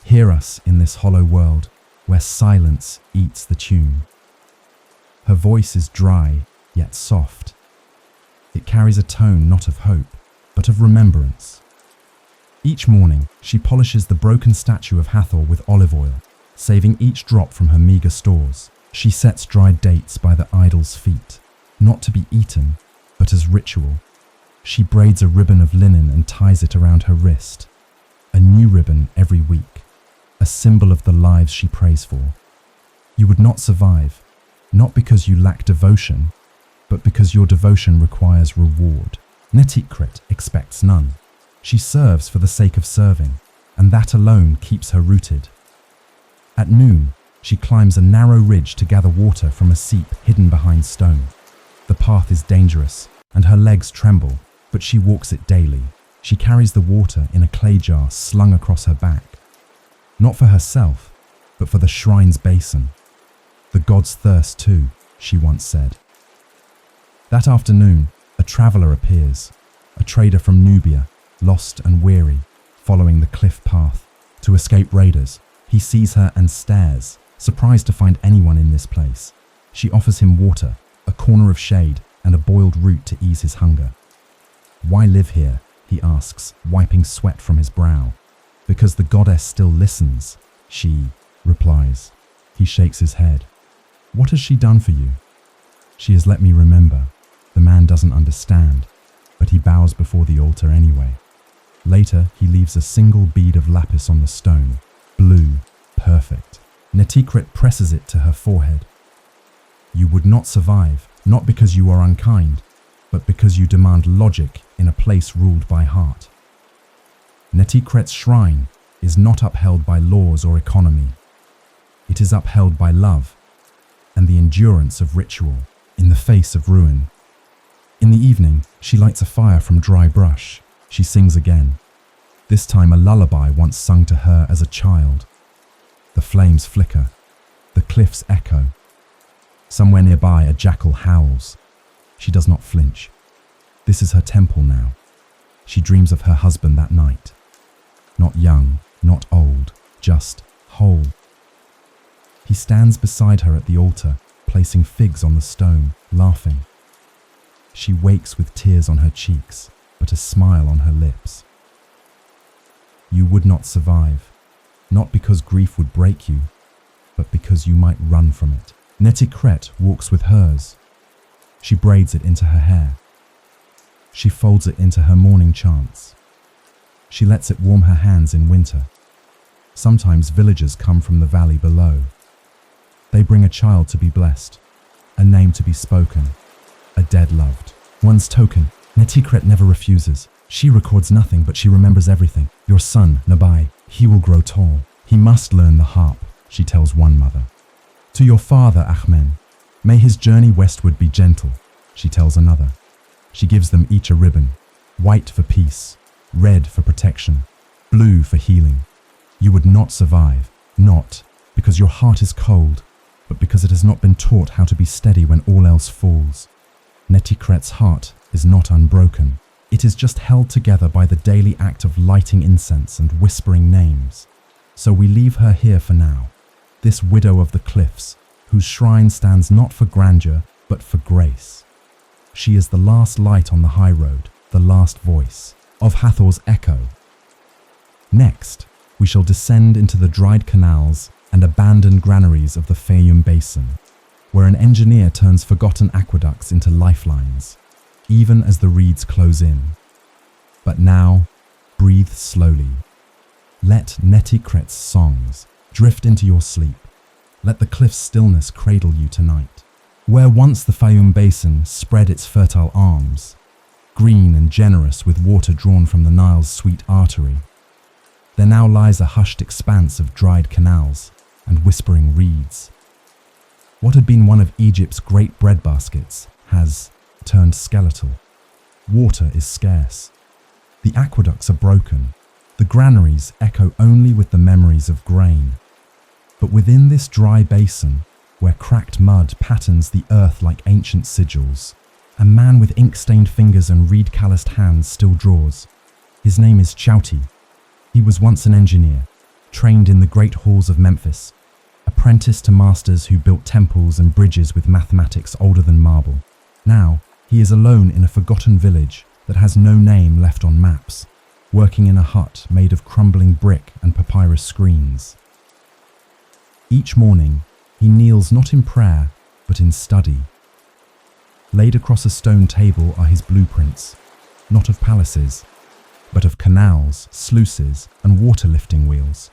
hear us in this hollow world where silence eats the tune. Her voice is dry, yet soft. It carries a tone not of hope, but of remembrance. Each morning, she polishes the broken statue of Hathor with olive oil, saving each drop from her meager stores. She sets dried dates by the idol's feet, not to be eaten, but as ritual. She braids a ribbon of linen and ties it around her wrist. A new ribbon every week, a symbol of the lives she prays for. You would not survive, not because you lack devotion, but because your devotion requires reward. Netikret expects none. She serves for the sake of serving, and that alone keeps her rooted. At noon, she climbs a narrow ridge to gather water from a seep hidden behind stone. The path is dangerous, and her legs tremble, but she walks it daily. She carries the water in a clay jar slung across her back. Not for herself, but for the shrine's basin. The gods thirst too, she once said. That afternoon, a traveller appears, a trader from Nubia, lost and weary, following the cliff path to escape raiders. He sees her and stares, surprised to find anyone in this place. She offers him water, a corner of shade, and a boiled root to ease his hunger. "Why live here?" he asks, wiping sweat from his brow. "Because the goddess still listens," she replies. He shakes his head. "What has she done for you?" "She has let me remember." The man doesn't understand, but he bows before the altar anyway. Later, he leaves a single bead of lapis on the stone. Blue, perfect. Netikret presses it to her forehead. "You would not survive, not because you are unkind, but because you demand logic in a place ruled by heart." Netikret's shrine is not upheld by laws or economy. It is upheld by love and the endurance of ritual in the face of ruin. In the evening, she lights a fire from dry brush. She sings again, this time a lullaby once sung to her as a child. The flames flicker. The cliffs echo. Somewhere nearby, a jackal howls. She does not flinch. This is her temple now. She dreams of her husband that night. Not young, not old, just whole. He stands beside her at the altar, placing figs on the stone, laughing. She wakes with tears on her cheeks, but a smile on her lips. You would not survive, not because grief would break you, but because you might run from it. Netikret walks with hers. She braids it into her hair. She folds it into her morning chants. She lets it warm her hands in winter. Sometimes villagers come from the valley below. They bring a child to be blessed, a name to be spoken, a dead loved. One's token. Netikret never refuses. She records nothing, but she remembers everything. Your son, Nabai, he will grow tall. He must learn the harp, she tells one mother. To your father, Ahmen, may his journey westward be gentle, she tells another. She gives them each a ribbon, white for peace, red for protection, blue for healing. You would not survive, not because your heart is cold, but because it has not been taught how to be steady when all else falls. Netikret's heart is not unbroken. It is just held together by the daily act of lighting incense and whispering names. So we leave her here for now, this widow of the cliffs, whose shrine stands not for grandeur, but for grace. She is the last light on the high road, the last voice of Hathor's echo. Next, we shall descend into the dried canals and abandoned granaries of the Fayum Basin, where an engineer turns forgotten aqueducts into lifelines, even as the reeds close in. But now, breathe slowly. Let Netikret's songs drift into your sleep. Let the cliff's stillness cradle you tonight. Where once the Fayum Basin spread its fertile arms, green and generous with water drawn from the Nile's sweet artery, there now lies a hushed expanse of dried canals and whispering reeds. What had been one of Egypt's great breadbaskets has turned skeletal. Water is scarce. The aqueducts are broken. The granaries echo only with the memories of grain. But within this dry basin, where cracked mud patterns the earth like ancient sigils, a man with ink-stained fingers and reed-calloused hands still draws. His name is Chauti. He was once an engineer, trained in the great halls of Memphis, apprenticed to masters who built temples and bridges with mathematics older than marble. Now, he is alone in a forgotten village that has no name left on maps, working in a hut made of crumbling brick and papyrus screens. Each morning, he kneels not in prayer, but in study. Laid across a stone table are his blueprints, not of palaces, but of canals, sluices, and water-lifting wheels.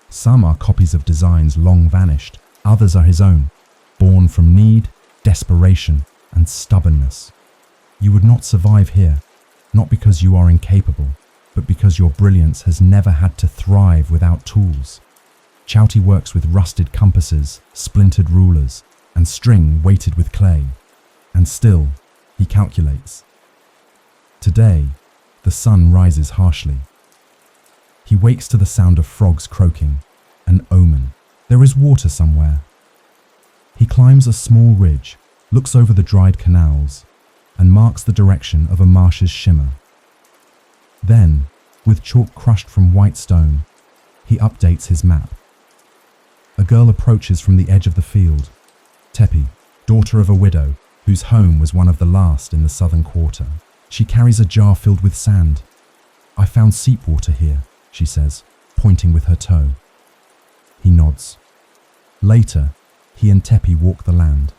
Some are copies of designs long vanished, others are his own, born from need, desperation, and stubbornness. You would not survive here, not because you are incapable, but because your brilliance has never had to thrive without tools. Chauti works with rusted compasses, splintered rulers, and string weighted with clay. And still, he calculates. Today, the sun rises harshly. He wakes to the sound of frogs croaking, an omen. There is water somewhere. He climbs a small ridge, looks over the dried canals, and marks the direction of a marsh's shimmer. Then, with chalk crushed from white stone, he updates his map. A girl approaches from the edge of the field. Tepi, daughter of a widow, whose home was one of the last in the southern quarter. She carries a jar filled with sand. "I found seep water here," she says, pointing with her toe. He nods. Later, he and Tepi walk the land.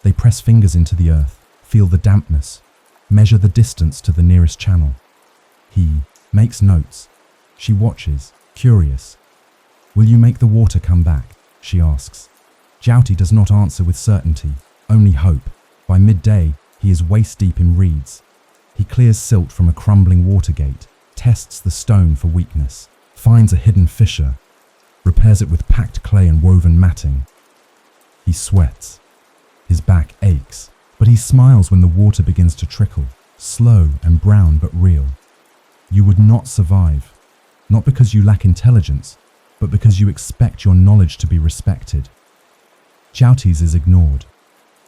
They press fingers into the earth, feel the dampness, measure the distance to the nearest channel. He makes notes. She watches, curious. "Will you make the water come back?" she asks. Jouti does not answer with certainty, only hope. By midday, he is waist-deep in reeds. He clears silt from a crumbling water gate, tests the stone for weakness, finds a hidden fissure, repairs it with packed clay and woven matting. He sweats. His back aches, but he smiles when the water begins to trickle, slow and brown but real. You would not survive, not because you lack intelligence, but because you expect your knowledge to be respected. Jouti's is ignored.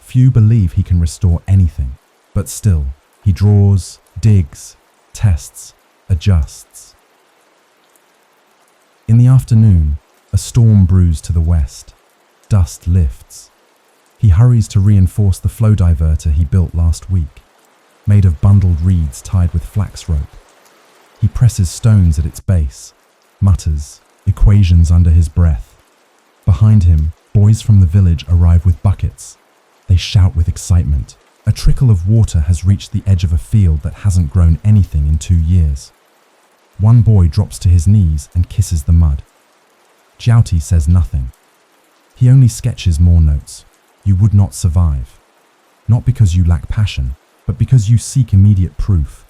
Few believe he can restore anything, but still, he draws, digs, tests, adjusts. In the afternoon, a storm brews to the west. Dust lifts. He hurries to reinforce the flow diverter he built last week, made of bundled reeds tied with flax rope. He presses stones at its base, mutters, equations under his breath. Behind him, boys from the village arrive with buckets. They shout with excitement. A trickle of water has reached the edge of a field that hasn't grown anything in 2 years. One boy drops to his knees and kisses the mud. Jouti says nothing. He only sketches more notes. You would not survive. Not because you lack passion, but because you seek immediate proof.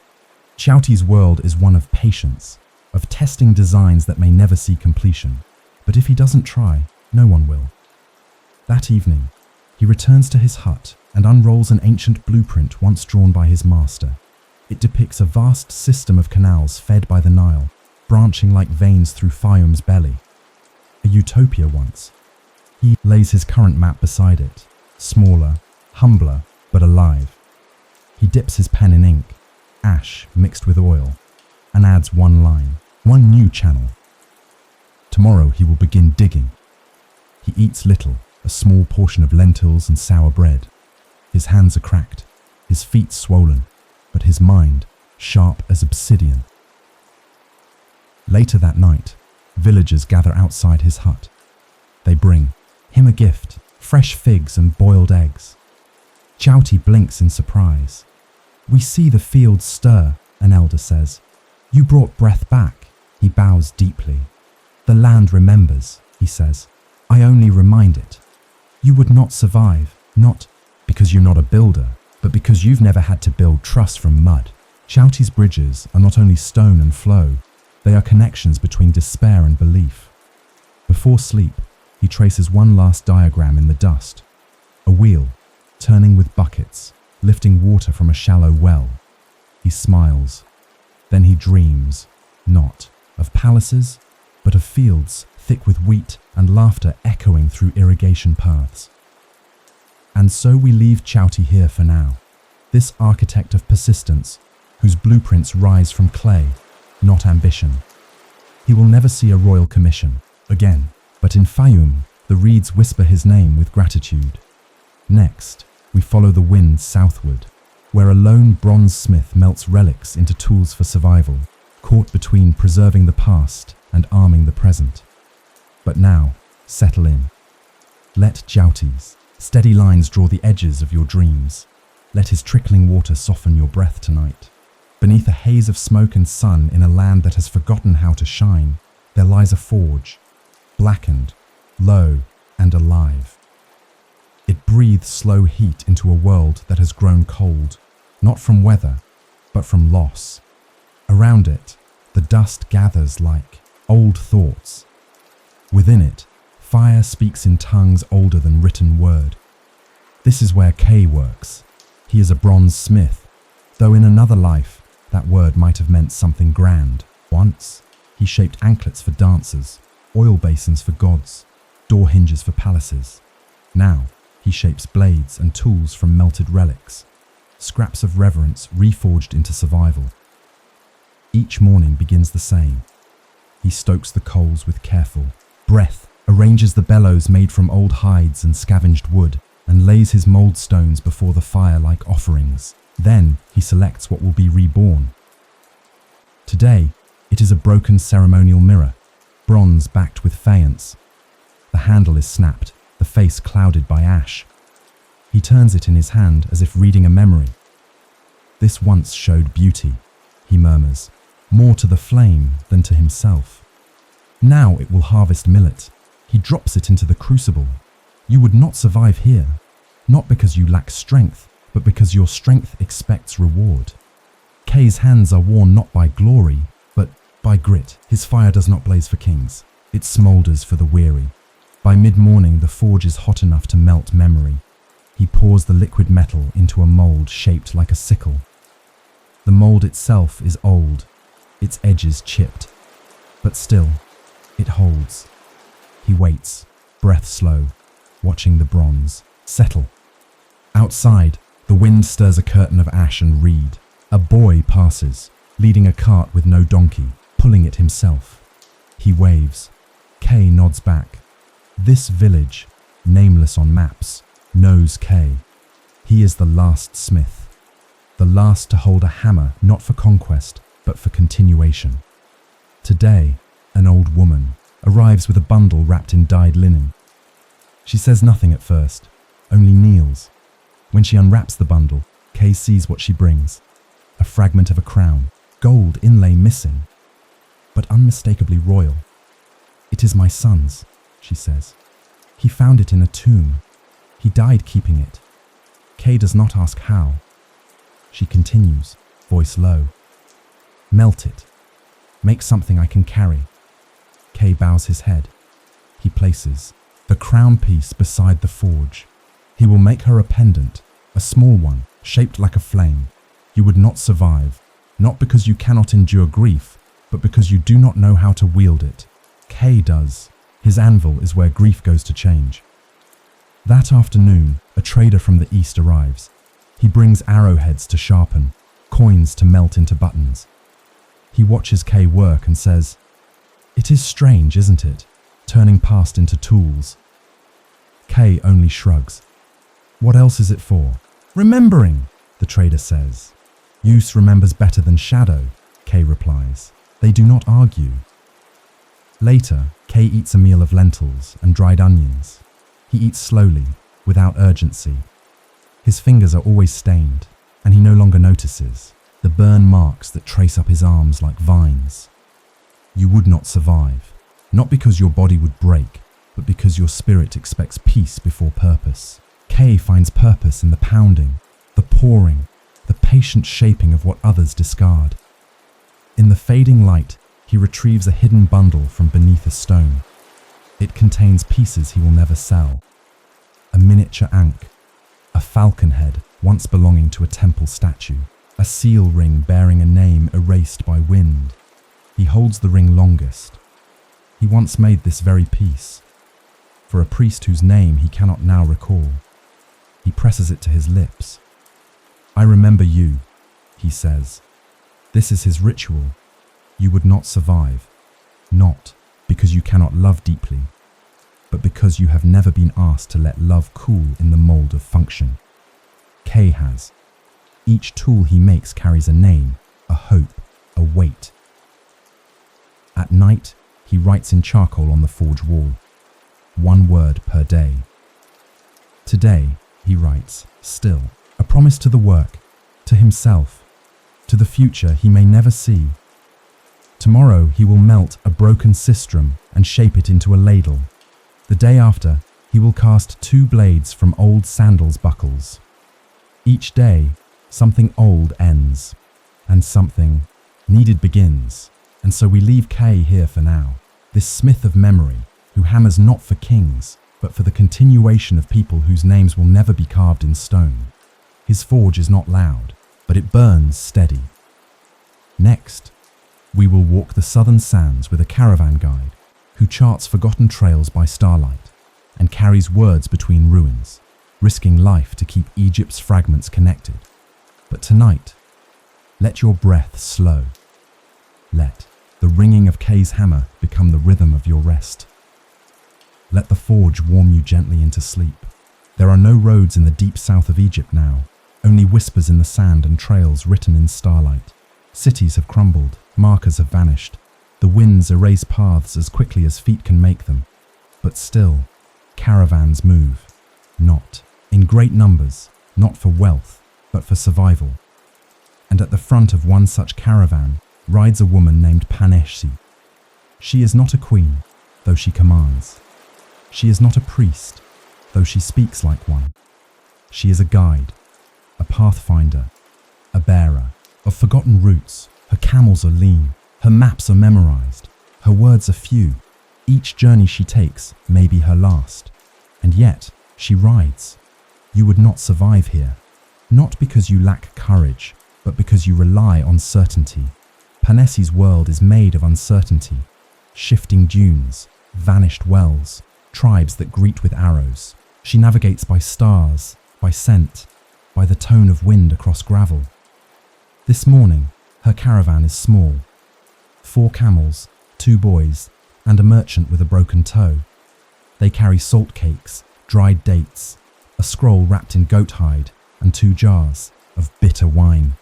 Jouti's world is one of patience, of testing designs that may never see completion. But if he doesn't try, no one will. That evening, he returns to his hut and unrolls an ancient blueprint once drawn by his master. It depicts a vast system of canals fed by the Nile, branching like veins through Fayum's belly. A utopia once. He lays his current map beside it, smaller, humbler, but alive. He dips his pen in ink, ash mixed with oil, and adds one line, one new channel. Tomorrow he will begin digging. He eats little, a small portion of lentils and sour bread. His hands are cracked, his feet swollen, but his mind sharp as obsidian. Later that night, villagers gather outside his hut. They bring him a gift, fresh figs and boiled eggs. Jouti blinks in surprise. "We see the fields stir," an elder says. "You brought breath back." He bows deeply. "The land remembers," he says. "I only remind it. You would not survive, not because you're not a builder, but because you've never had to build trust from mud." Jouti's bridges are not only stone and flow, they are connections between despair and belief. Before sleep, he traces one last diagram in the dust. A wheel, turning with buckets, lifting water from a shallow well. He smiles. Then he dreams, not of palaces, but of fields thick with wheat and laughter echoing through irrigation paths. And so we leave Jouti here for now, this architect of persistence, whose blueprints rise from clay, not ambition. He will never see a royal commission again, but in Fayum, the reeds whisper his name with gratitude. Next, we follow the wind southward, where a lone bronze smith melts relics into tools for survival, caught between preserving the past and arming the present. But now, settle in. Let Jouti's steady lines draw the edges of your dreams. Let his trickling water soften your breath tonight. Beneath a haze of smoke and sun in a land that has forgotten how to shine, there lies a forge, blackened, low, and alive. It breathes slow heat into a world that has grown cold, not from weather, but from loss. Around it, the dust gathers like old thoughts. Within it, fire speaks in tongues older than written word. This is where Kay works. He is a bronze smith, though in another life, that word might have meant something grand. Once, he shaped anklets for dancers, oil basins for gods, door hinges for palaces. Now, he shapes blades and tools from melted relics, scraps of reverence reforged into survival. Each morning begins the same. He stokes the coals with careful, breath arranges the bellows made from old hides and scavenged wood, and lays his mold stones before the fire like offerings. Then he selects what will be reborn. Today, it is a broken ceremonial mirror, bronze backed with faience. The handle is snapped, the face clouded by ash. He turns it in his hand as if reading a memory. "This once showed beauty," he murmurs, more to the flame than to himself. "Now it will harvest millet." He drops it into the crucible. "You would not survive here, not because you lack strength, but because your strength expects reward." Kay's hands are worn not by glory, but by grit. His fire does not blaze for kings. It smoulders for the weary. By mid-morning, the forge is hot enough to melt memory. He pours the liquid metal into a mold shaped like a sickle. The mold itself is old, its edges chipped, but still, it holds. He waits, breath slow, watching the bronze settle. Outside, the wind stirs a curtain of ash and reed. A boy passes, leading a cart with no donkey, pulling it himself. He waves. Kay nods back. This village, nameless on maps, knows Kay. He is the last smith, the last to hold a hammer not for conquest, but for continuation. Today, an old woman arrives with a bundle wrapped in dyed linen. She says nothing at first, only kneels. When she unwraps the bundle, Kay sees what she brings. A fragment of a crown, gold inlay missing, but unmistakably royal. "It is my son's," she says. "He found it in a tomb. He died keeping it." Kay does not ask how. She continues, voice low. "Melt it. Make something I can carry." Kay bows his head. He places the crown piece beside the forge. He will make her a pendant, a small one, shaped like a flame. You would not survive, not because you cannot endure grief, but because you do not know how to wield it. Kay does. His anvil is where grief goes to change. That afternoon, a trader from the east arrives. He brings arrowheads to sharpen, coins to melt into buttons. He watches Kay work and says, "It is strange, isn't it, turning past into tools?" Kay only shrugs. "What else is it for?" "Remembering," the trader says. "Use remembers better than shadow," Kay replies. They do not argue. Later, Kay eats a meal of lentils and dried onions. He eats slowly, without urgency. His fingers are always stained, and he no longer notices the burn marks that trace up his arms like vines. You would not survive, not because your body would break, but because your spirit expects peace before purpose. Kay finds purpose in the pounding, the pouring, the patient shaping of what others discard. In the fading light, he retrieves a hidden bundle from beneath a stone. It contains pieces he will never sell. A miniature ankh, a falcon head once belonging to a temple statue, a seal ring bearing a name erased by wind. He holds the ring longest. He once made this very piece, for a priest whose name he cannot now recall. He presses it to his lips. "I remember you," he says. This is his ritual. You would not survive, not because you cannot love deeply, but because you have never been asked to let love cool in the mold of function. Kay has. Each tool he makes carries a name, a hope, a weight. At night, he writes in charcoal on the forge wall, 1 word per day. Today, he writes, still, a promise to the work, to himself, to the future he may never see. Tomorrow he will melt a broken sistrum and shape it into a ladle. The day after, he will cast 2 blades from old sandals buckles. Each day, something old ends, and something needed begins. And so we leave Kay here for now, this smith of memory, who hammers not for kings, but for the continuation of people whose names will never be carved in stone. His forge is not loud, but it burns steady. Next, we will walk the southern sands with a caravan guide who charts forgotten trails by starlight and carries words between ruins, risking life to keep Egypt's fragments connected. But tonight, let your breath slow. Let the ringing of Kay's hammer become the rhythm of your rest. Let the forge warm you gently into sleep. There are no roads in the deep south of Egypt now, only whispers in the sand and trails written in starlight. Cities have crumbled, markers have vanished. The winds erase paths as quickly as feet can make them. But still, caravans move. Not in great numbers, not for wealth, but for survival. And at the front of one such caravan rides a woman named Panessi. She is not a queen, though she commands. She is not a priest, though she speaks like one. She is a guide, a pathfinder, a bearer of forgotten routes. Her camels are lean, her maps are memorized, her words are few. Each journey she takes may be her last, and yet she rides. You would not survive here, not because you lack courage, but because you rely on certainty. Panessi's world is made of uncertainty, shifting dunes, vanished wells, tribes that greet with arrows. She navigates by stars, by scent, by the tone of wind across gravel. This morning, her caravan is small. 4 camels, 2 boys, and a merchant with a broken toe. They carry salt cakes, dried dates, a scroll wrapped in goat hide, and 2 jars of bitter wine.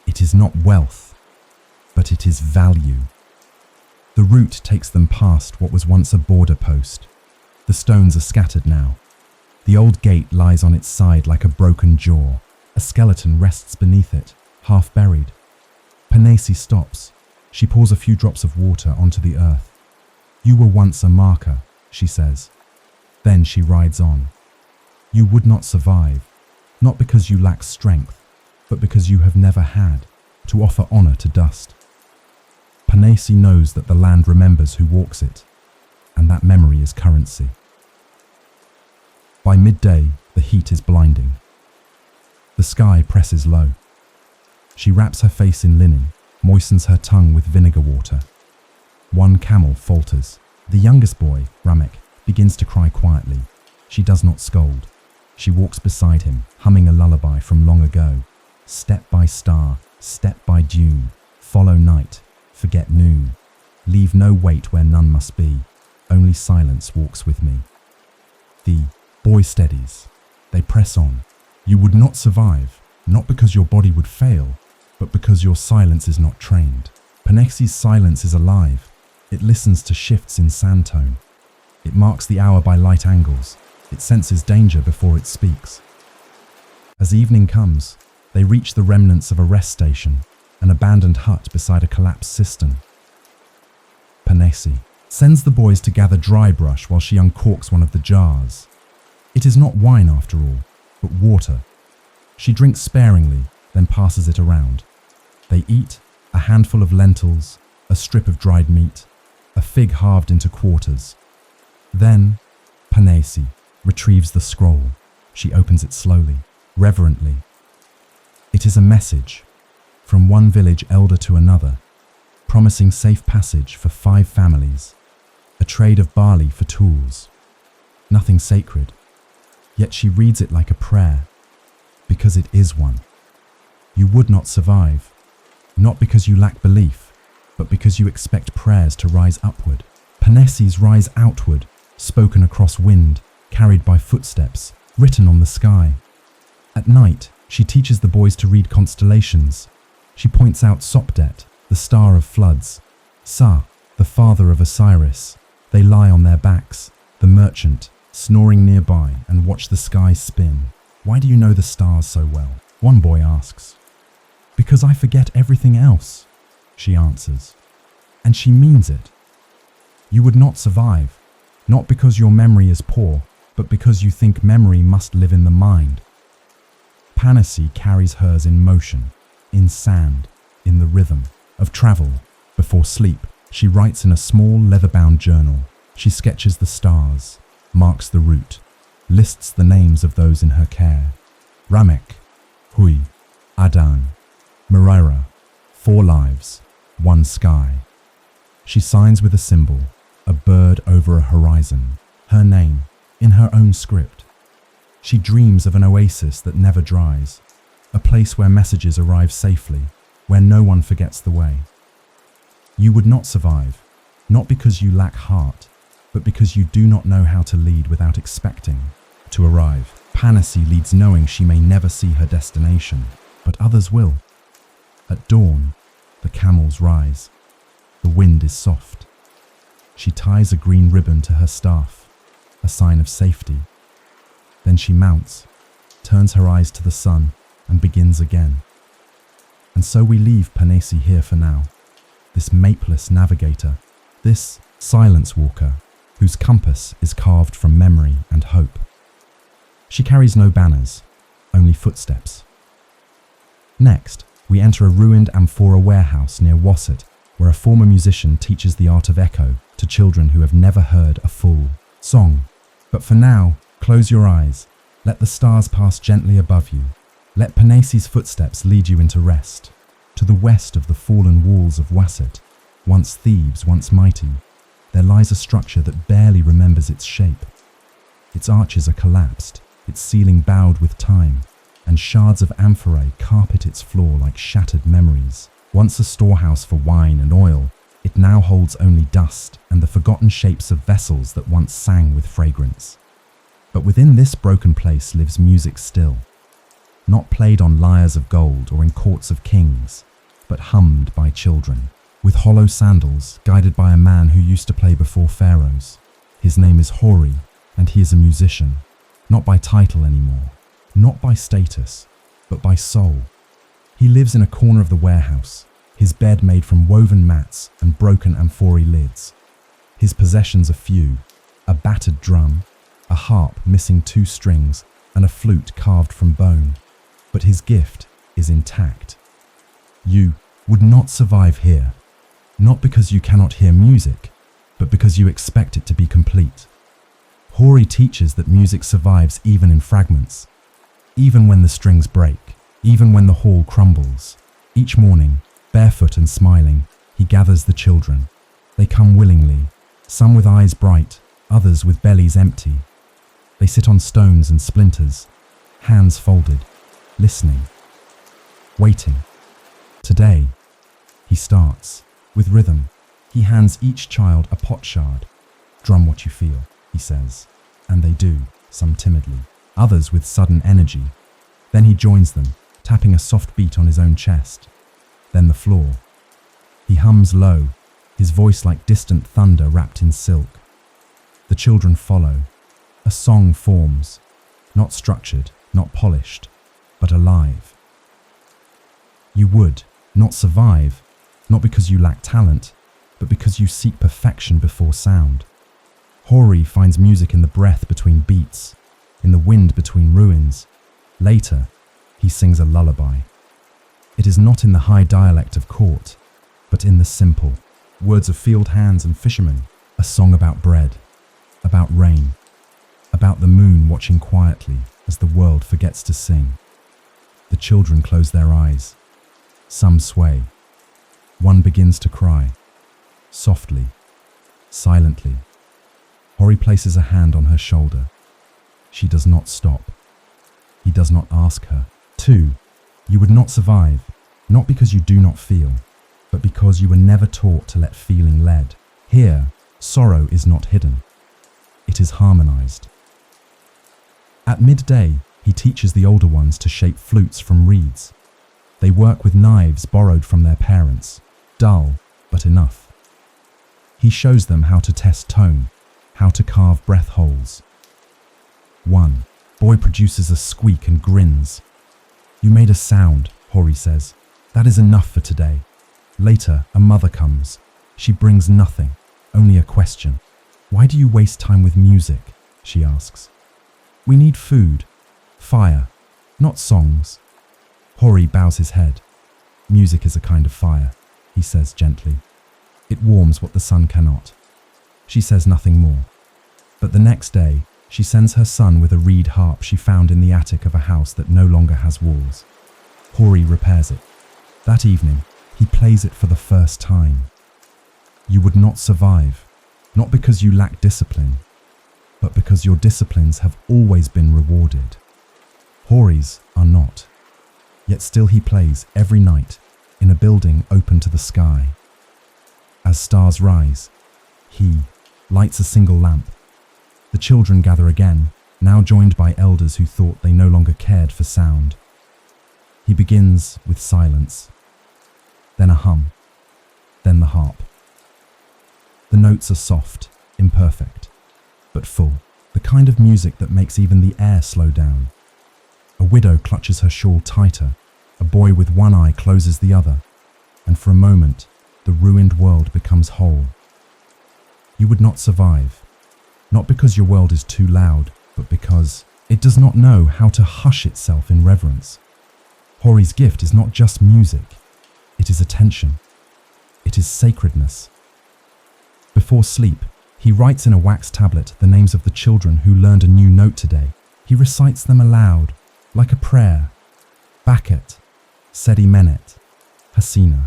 It is not wealth, but it is value. The route takes them past what was once a border post. The stones are scattered now. The old gate lies on its side like a broken jaw. A skeleton rests beneath it, half buried. Panessi stops. She pours a few drops of water onto the earth. You were once a marker, she says. Then she rides on. You would not survive, not because you lack strength, but because you have never had to offer honor to dust. Panessi knows that the land remembers who walks it, and that memory is currency. By midday, the heat is blinding. The sky presses low. She wraps her face in linen, moistens her tongue with vinegar water. One camel falters. The youngest boy, Ramek, begins to cry quietly. She does not scold. She walks beside him, humming a lullaby from long ago. Step by star, step by dune, follow night, forget noon. Leave no weight where none must be, only silence walks with me. The boy steadies. They press on. You would not survive, not because your body would fail, but because your silence is not trained. Panessi's silence is alive. It listens to shifts in sand tone. It marks the hour by light angles. It senses danger before it speaks. As evening comes, they reach the remnants of a rest station, an abandoned hut beside a collapsed cistern. Panessi sends the boys to gather dry brush while she uncorks one of the jars. It is not wine after all, but water. She drinks sparingly, then passes it around. They eat a handful of lentils, a strip of dried meat, a fig halved into quarters. Then, Panessi retrieves the scroll. She opens it slowly, reverently. It is a message from one village elder to another, promising safe passage for 5 families, a trade of barley for tools. Nothing sacred, yet she reads it like a prayer, because it is one. You would not survive, not because you lack belief, but because you expect prayers to rise upward. Panessi's rise outward, spoken across wind, carried by footsteps, written on the sky. At night, she teaches the boys to read constellations. She points out Sopdet, the star of floods, Sa, the father of Osiris. They lie on their backs, the merchant, snoring nearby, and watch the sky spin. Why do you know the stars so well? One boy asks. Because I forget everything else, she answers. And she means it. You would not survive, not because your memory is poor, but because you think memory must live in the mind. Panessi carries hers in motion, in sand, in the rhythm of travel. Before sleep, she writes in a small leather-bound journal. She sketches the stars, marks the route, lists the names of those in her care. Ramek, Hui, Adan, Miraira, 4 lives, 1 sky. She signs with a symbol, a bird over a horizon, her name, in her own script. She dreams of an oasis that never dries, a place where messages arrive safely, where no one forgets the way. You would not survive, not because you lack heart, but because you do not know how to lead without expecting to arrive. Panacea leads knowing she may never see her destination, but others will. At dawn, the camels rise. The wind is soft. She ties a green ribbon to her staff, a sign of safety. Then she mounts, turns her eyes to the sun, and begins again. And so we leave Panacea here for now, this mapeless navigator, this silence walker, whose compass is carved from memory and hope. She carries no banners, only footsteps. Next, we enter a ruined amphora warehouse near Wasset, where a former musician teaches the art of echo to children who have never heard a full song. But for now, close your eyes, let the stars pass gently above you. Let Panacea's footsteps lead you into rest, to the west of the fallen walls of Wasset. Once Thebes, once mighty, there lies a structure that barely remembers its shape. Its arches are collapsed, its ceiling bowed with time, and shards of amphorae carpet its floor like shattered memories. Once a storehouse for wine and oil, it now holds only dust and the forgotten shapes of vessels that once sang with fragrance. But within this broken place lives music still, not played on lyres of gold or in courts of kings, but hummed by children, with hollow sandals, guided by a man who used to play before pharaohs. His name is Hori, and he is a musician, not by title anymore, not by status, but by soul. He lives in a corner of the warehouse, his bed made from woven mats and broken amphorae lids. His possessions are few: a battered drum, a harp missing 2 strings, and a flute carved from bone. But his gift is intact. You would not survive here, not because you cannot hear music, but because you expect it to be complete. Hori teaches that music survives even in fragments, even when the strings break, even when the hall crumbles. Each morning, barefoot and smiling, he gathers the children. They come willingly, some with eyes bright, others with bellies empty. They sit on stones and splinters, hands folded, listening, waiting. Today, he starts. With rhythm, he hands each child a potsherd. "Drum what you feel," he says, and they do, some timidly, others with sudden energy. Then he joins them, tapping a soft beat on his own chest. Then the floor. He hums low, his voice like distant thunder wrapped in silk. The children follow. A song forms, not structured, not polished, but alive. You would not survive, not because you lack talent, but because you seek perfection before sound. Hori finds music in the breath between beats, in the wind between ruins. Later, he sings a lullaby. It is not in the high dialect of court, but in the simple words of field hands and fishermen, a song about bread, about rain, about the moon watching quietly as the world forgets to sing. The children close their eyes. Some sway. One begins to cry, softly, silently. Hori places a hand on her shoulder. She does not stop. He does not ask her. 2. You would not survive, not because you do not feel, but because you were never taught to let feeling lead. Here, sorrow is not hidden. It is harmonized. At midday, he teaches the older ones to shape flutes from reeds. They work with knives borrowed from their parents, dull, but enough. He shows them how to test tone, how to carve breath holes. One boy produces a squeak and grins. "You made a sound," Hori says. "That is enough for today." Later, a mother comes. She brings nothing, only a question. "Why do you waste time with music?" she asks. "We need food, fire, not songs." Hori bows his head. "Music is a kind of fire," he says gently. "It warms what the sun cannot." She says nothing more. But the next day, she sends her son with a reed harp she found in the attic of a house that no longer has walls. Hori repairs it. That evening, he plays it for the first time. You would not survive, not because you lack discipline, but because your disciplines have always been rewarded. Hori's are not. Yet still he plays every night in a building open to the sky. As stars rise, he lights a single lamp. The children gather again, now joined by elders who thought they no longer cared for sound. He begins with silence, then a hum, then the harp. The notes are soft, imperfect, but full, the kind of music that makes even the air slow down. A widow clutches her shawl tighter, a boy with one eye closes the other, and for a moment, the ruined world becomes whole. You would not survive, not because your world is too loud, but because it does not know how to hush itself in reverence. Hori's gift is not just music, it is attention, it is sacredness. Before sleep, he writes in a wax tablet the names of the children who learned a new note today. He recites them aloud, like a prayer. Baket, Sedi Menet, Hasina.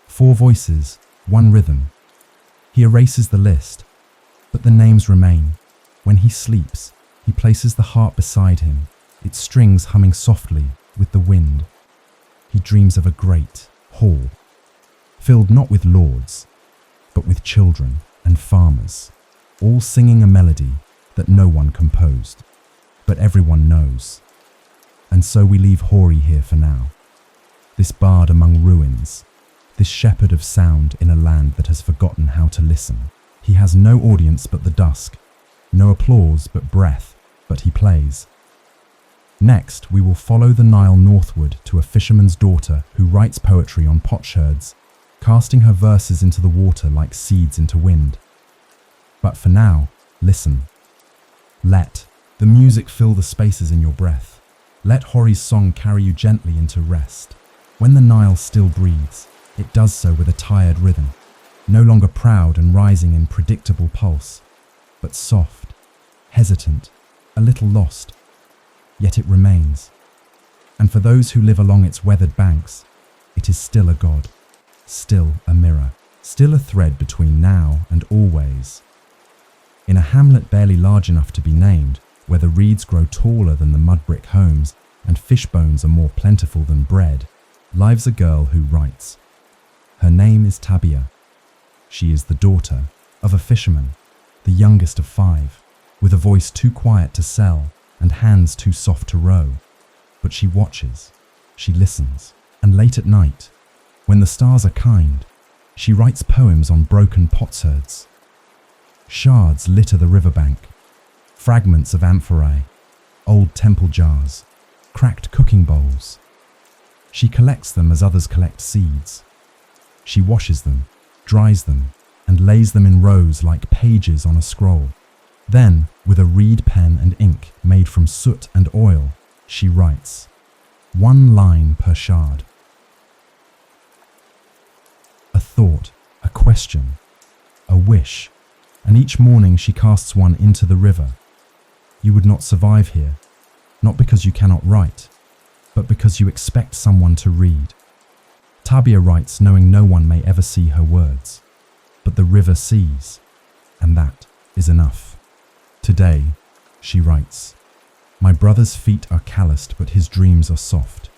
4 voices, 1 rhythm. He erases the list, but the names remain. When he sleeps, he places the harp beside him, its strings humming softly with the wind. He dreams of a great hall, filled not with lords, but with children and farmers, all singing a melody that no one composed, but everyone knows. And so we leave Hori here for now, this bard among ruins, this shepherd of sound in a land that has forgotten how to listen. He has no audience but the dusk, no applause but breath, but he plays. Next, we will follow the Nile northward to a fisherman's daughter who writes poetry on potsherds, casting her verses into the water like seeds into wind. But for now, listen. Let the music fill the spaces in your breath. Let Hori's song carry you gently into rest. When the Nile still breathes, it does so with a tired rhythm, no longer proud and rising in predictable pulse, but soft, hesitant, a little lost. Yet it remains. And for those who live along its weathered banks, it is still a god, still a mirror, still a thread between now and always. In a hamlet barely large enough to be named, where the reeds grow taller than the mud brick homes and fish bones are more plentiful than bread, lives a girl who writes. Her name is Tabia. She is the daughter of a fisherman, the youngest of 5, with a voice too quiet to sell and hands too soft to row. But she watches, she listens, and late at night, when the stars are kind, she writes poems on broken potsherds. Shards litter the riverbank, fragments of amphorae, old temple jars, cracked cooking bowls. She collects them as others collect seeds. She washes them, dries them, and lays them in rows like pages on a scroll. Then, with a reed pen and ink made from soot and oil, she writes. 1 line per shard. A thought, a question, a wish, and each morning she casts one into the river. You would not survive here, not because you cannot write, but because you expect someone to read. Tabia writes knowing no one may ever see her words, but the river sees, and that is enough. Today, she writes, my brother's feet are calloused, but his dreams are soft.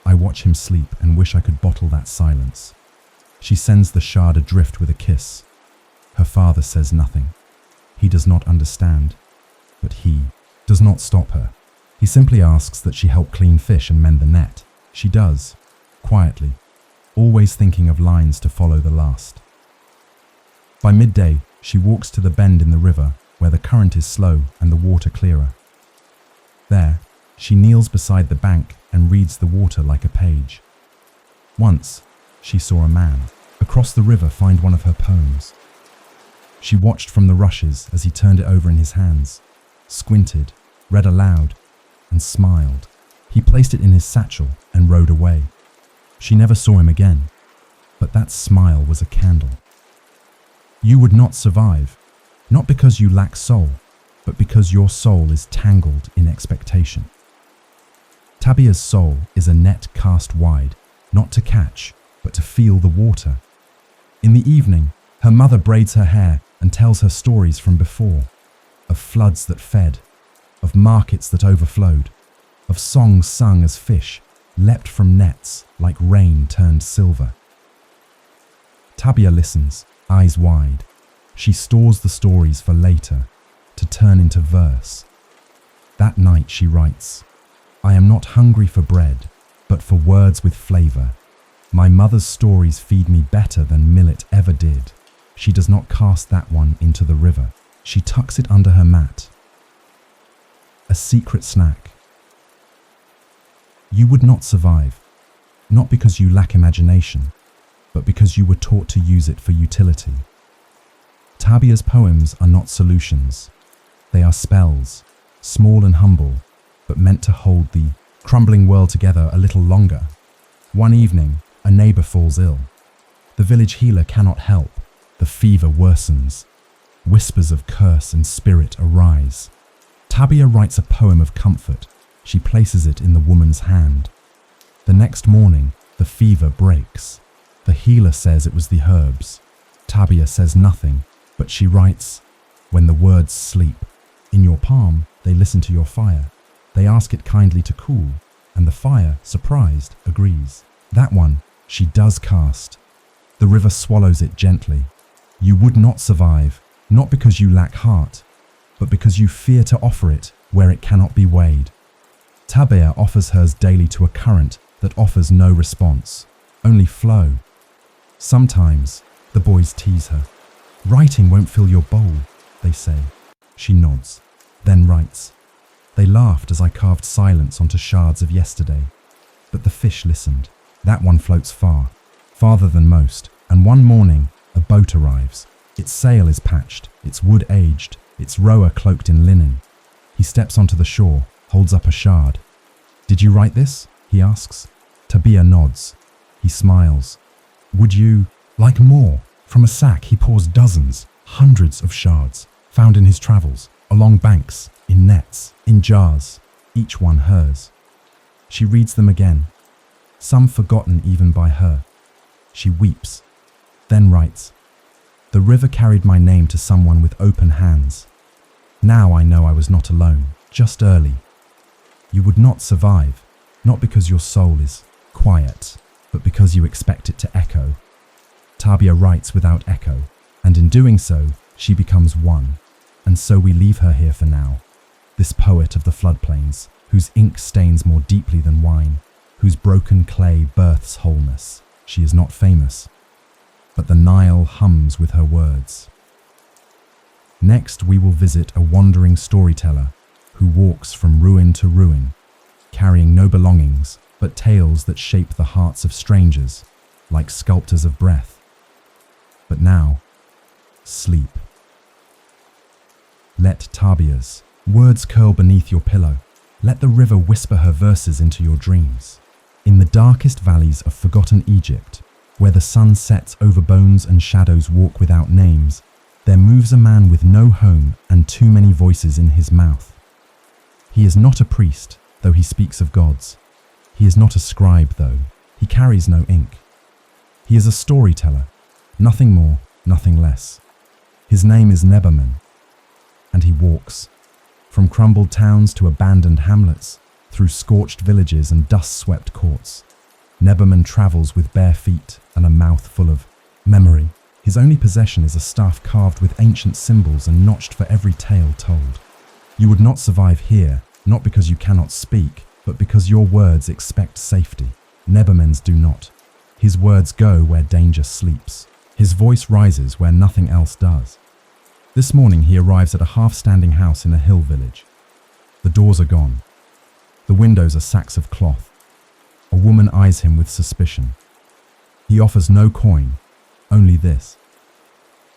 I watch him sleep and wish I could bottle that silence. She sends the shard adrift with a kiss. Her father says nothing. He does not understand, but he does not stop her. He simply asks that she help clean fish and mend the net. She does, quietly, always thinking of lines to follow the last. By midday, she walks to the bend in the river where the current is slow and the water clearer. There, she kneels beside the bank and reads the water like a page. Once, she saw a man across the river find one of her poems. She watched from the rushes as he turned it over in his hands, squinted, read aloud, and smiled. He placed it in his satchel and rode away. She never saw him again, but that smile was a candle. You would not survive, not because you lack soul, but because your soul is tangled in expectation. Tabia's soul is a net cast wide, not to catch, but to feel the water. In the evening, her mother braids her hair and tells her stories from before, of floods that fed, of markets that overflowed, of songs sung as fish leapt from nets like rain turned silver. Tabia listens, eyes wide, She stores the stories for later, to turn into verse. That night she writes, "I am not hungry for bread, but for words with flavor. My mother's stories feed me better than millet ever did." She does not cast that one into the river. She tucks it under her mat. A secret snack. You would not survive, not because you lack imagination, but because you were taught to use it for utility. Tabia's poems are not solutions. They are spells, small and humble, but meant to hold the crumbling world together a little longer. One evening, a neighbor falls ill. The village healer cannot help. The fever worsens. Whispers of curse and spirit arise. Tabia writes a poem of comfort. She places it in the woman's hand. The next morning, the fever breaks. The healer says it was the herbs. Tabia says nothing, but she writes, "When the words sleep, in your palm they listen to your fire. They ask it kindly to cool, and the fire, surprised, agrees." That one she does cast. The river swallows it gently. You would not survive, not because you lack heart, but because you fear to offer it where it cannot be weighed. Tabea offers hers daily to a current that offers no response, only flow. Sometimes the boys tease her. "Writing won't fill your bowl," they say. She nods, then writes. "They laughed as I carved silence onto shards of yesterday. But the fish listened. That one floats far, farther than most, and one morning a boat arrives. Its sail is patched, its wood aged, its rower cloaked in linen. He steps onto the shore, holds up a shard. "Did you write this?" he asks. Tabia nods. He smiles. "Would you like more?" From a sack he pours dozens, hundreds of shards, found in his travels, along banks, in nets, in jars, each one hers. She reads them again, some forgotten even by her. She weeps, then writes, "The river carried my name to someone with open hands. Now I know I was not alone, just early. You would not survive, not because your soul is quiet, but because you expect it to echo." Tabia writes without echo, and in doing so, she becomes one. And so we leave her here for now, this poet of the floodplains, whose ink stains more deeply than wine, whose broken clay births wholeness. She is not famous, but the Nile hums with her words. Next, we will visit a wandering storyteller who walks from ruin to ruin, carrying no belongings, but tales that shape the hearts of strangers, like sculptors of breath. But now, sleep. Let Tabia's words curl beneath your pillow. Let the river whisper her verses into your dreams. In the darkest valleys of forgotten Egypt, where the sun sets over bones and shadows walk without names, there moves a man with no home and too many voices in his mouth. He is not a priest, though he speaks of gods. He is not a scribe, though. He carries no ink. He is a storyteller, nothing more, nothing less. His name is Nebaman, and he walks from crumbled towns to abandoned hamlets, through scorched villages and dust-swept courts. Nebaman travels with bare feet and a mouth full of memory. His only possession is a staff carved with ancient symbols and notched for every tale told. You would not survive here, not because you cannot speak, but because your words expect safety. Nebaman's do not. His words go where danger sleeps. His voice rises where nothing else does. This morning he arrives at a half-standing house in a hill village. The doors are gone. The windows are sacks of cloth. A woman eyes him with suspicion. He offers no coin, only this.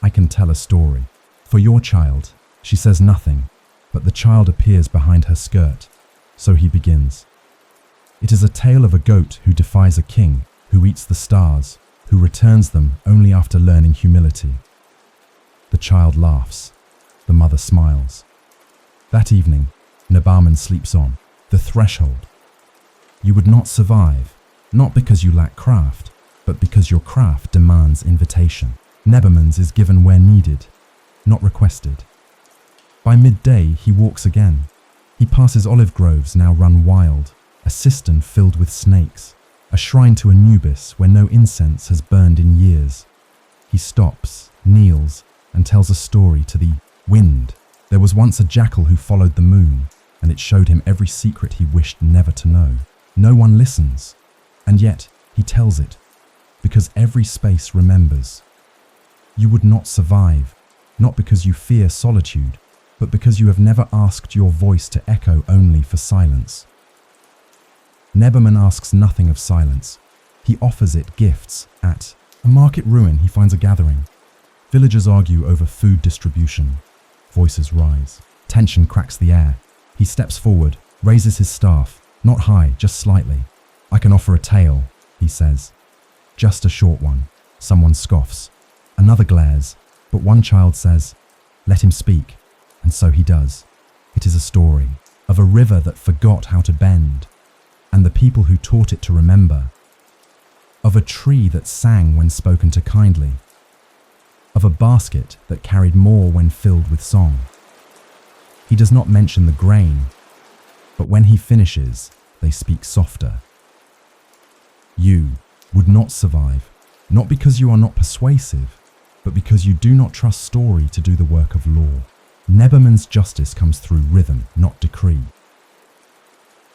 "I can tell a story. For your child." She says nothing, but the child appears behind her skirt, so he begins. It is a tale of a goat who defies a king, who eats the stars, who returns them only after learning humility. The child laughs. The mother smiles. That evening, Nebaman sleeps on the threshold. You would not survive, not because you lack craft, but because your craft demands invitation. Nebaman's is given where needed, not requested. By midday, he walks again. He passes olive groves now run wild, a cistern filled with snakes, a shrine to Anubis where no incense has burned in years. He stops, kneels, and tells a story to the wind. There was once a jackal who followed the moon, and it showed him every secret he wished never to know. No one listens, and yet he tells it, because every space remembers. You would not survive, not because you fear solitude, but because you have never asked your voice to echo only for silence. Neberman asks nothing of silence. He offers it gifts. At a market ruin, he finds a gathering. Villagers argue over food distribution. Voices rise. Tension cracks the air. He steps forward, raises his staff, not high, just slightly. I can offer a tale, he says. Just a short one. Someone scoffs. Another glares, but one child says, let him speak. And so he does. It is a story of a river that forgot how to bend, and the people who taught it to remember. Of a tree that sang when spoken to kindly. Of a basket that carried more when filled with song. He does not mention the grain, but when he finishes, they speak softer. You would not survive, not because you are not persuasive, but because you do not trust story to do the work of law. Neberman's justice comes through rhythm, not decree.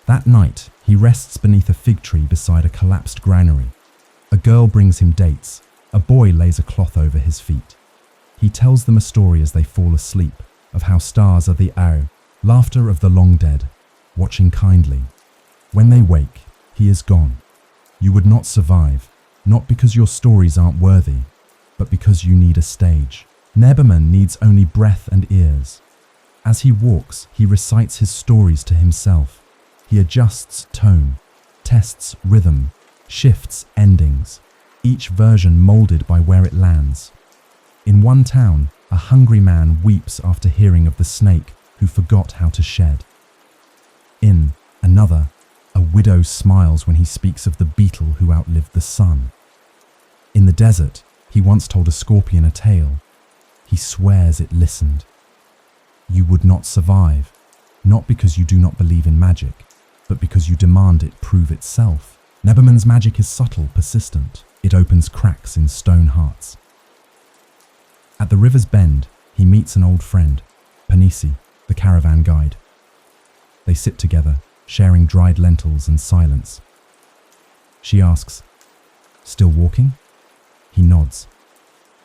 That night, he rests beneath a fig tree beside a collapsed granary. A girl brings him dates. A boy lays a cloth over his feet. He tells them a story as they fall asleep, of how stars are the laughter of the long dead, watching kindly. When they wake, he is gone. You would not survive, not because your stories aren't worthy, but because you need a stage. Neberman needs only breath and ears. As he walks, he recites his stories to himself. He adjusts tone, tests rhythm, shifts endings, each version molded by where it lands. In one town, a hungry man weeps after hearing of the snake who forgot how to shed. In another, a widow smiles when he speaks of the beetle who outlived the sun. In the desert, he once told a scorpion a tale. He swears it listened. You would not survive, not because you do not believe in magic, but because you demand it prove itself. Neberman's magic is subtle, persistent. It opens cracks in stone hearts. At the river's bend, he meets an old friend, Panisi, the caravan guide. They sit together, sharing dried lentils and silence. She asks, "Still walking?" He nods.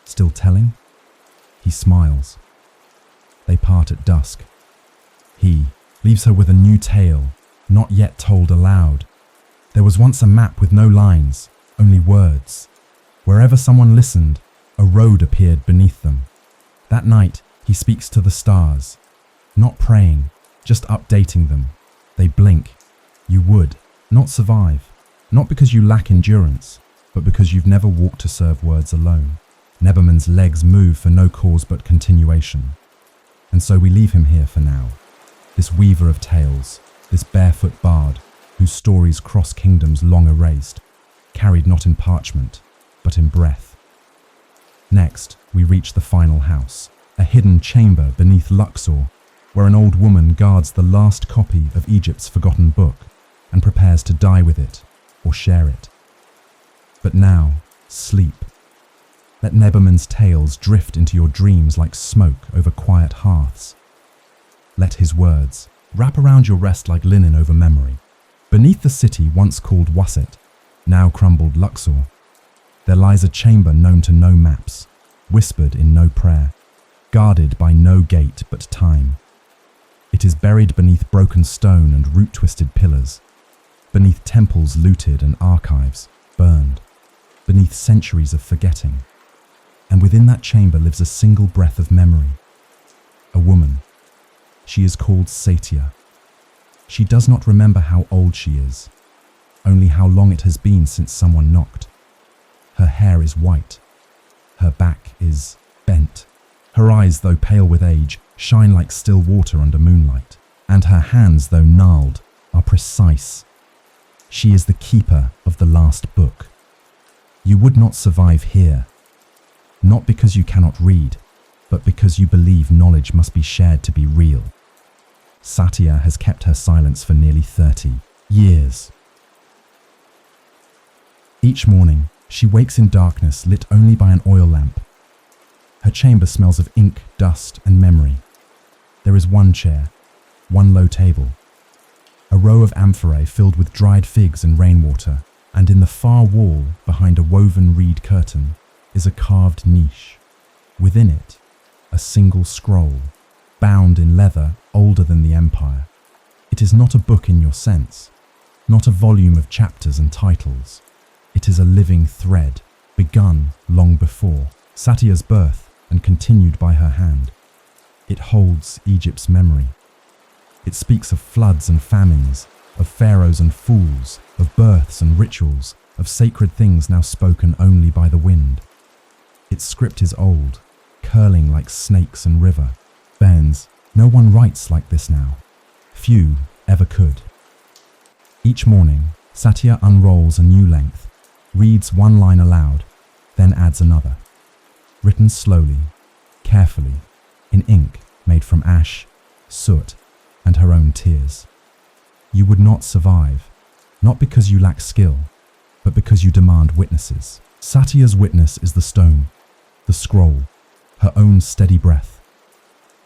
"Still telling?" He smiles. They part at dusk. He leaves her with a new tale, not yet told aloud. There was once a map with no lines, only words. Wherever someone listened, a road appeared beneath them. That night, he speaks to the stars, not praying, just updating them. They blink. You would not survive, not because you lack endurance, but because you've never walked to serve words alone. Neberman's legs move for no cause but continuation. And so we leave him here for now. This weaver of tales, this barefoot bard, whose stories cross kingdoms long erased, carried not in parchment, but in breath. Next, we reach the final house, a hidden chamber beneath Luxor, where an old woman guards the last copy of Egypt's forgotten book and prepares to die with it or share it. But now, sleep. Let Neberman's tales drift into your dreams like smoke over quiet hearths. Let his words wrap around your rest like linen over memory. Beneath the city once called Waset, now crumbled Luxor, there lies a chamber known to no maps, whispered in no prayer, guarded by no gate but time. It is buried beneath broken stone and root-twisted pillars, beneath temples looted and archives burned, beneath centuries of forgetting. And within that chamber lives a single breath of memory. A woman. She is called Satia. She does not remember how old she is, only how long it has been since someone knocked. Her hair is white. Her back is bent. Her eyes, though pale with age, shine like still water under moonlight, and her hands, though gnarled, are precise. She is the keeper of the last book. You would not survive here, not because you cannot read, but because you believe knowledge must be shared to be real. Satya has kept her silence for nearly 30 years. Each morning, she wakes in darkness lit only by an oil lamp. Her chamber smells of ink, dust, and memory. There is one chair, one low table, a row of amphorae filled with dried figs and rainwater, and in the far wall, behind a woven reed curtain, is a carved niche. Within it, a single scroll, bound in leather older than the empire. It is not a book in your sense, not a volume of chapters and titles. It is a living thread, begun long before Satya's birth and continued by her hand. It holds Egypt's memory. It speaks of floods and famines, of pharaohs and fools, of births and rituals, of sacred things now spoken only by the wind. Its script is old, curling like snakes and river. Bends, no one writes like this now. Few ever could. Each morning, Satya unrolls a new length, reads one line aloud, then adds another. Written slowly, carefully, in ink made from ash, soot, and her own tears. You would not survive, not because you lack skill, but because you demand witnesses. Satya's witness is the stone, the scroll, her own steady breath.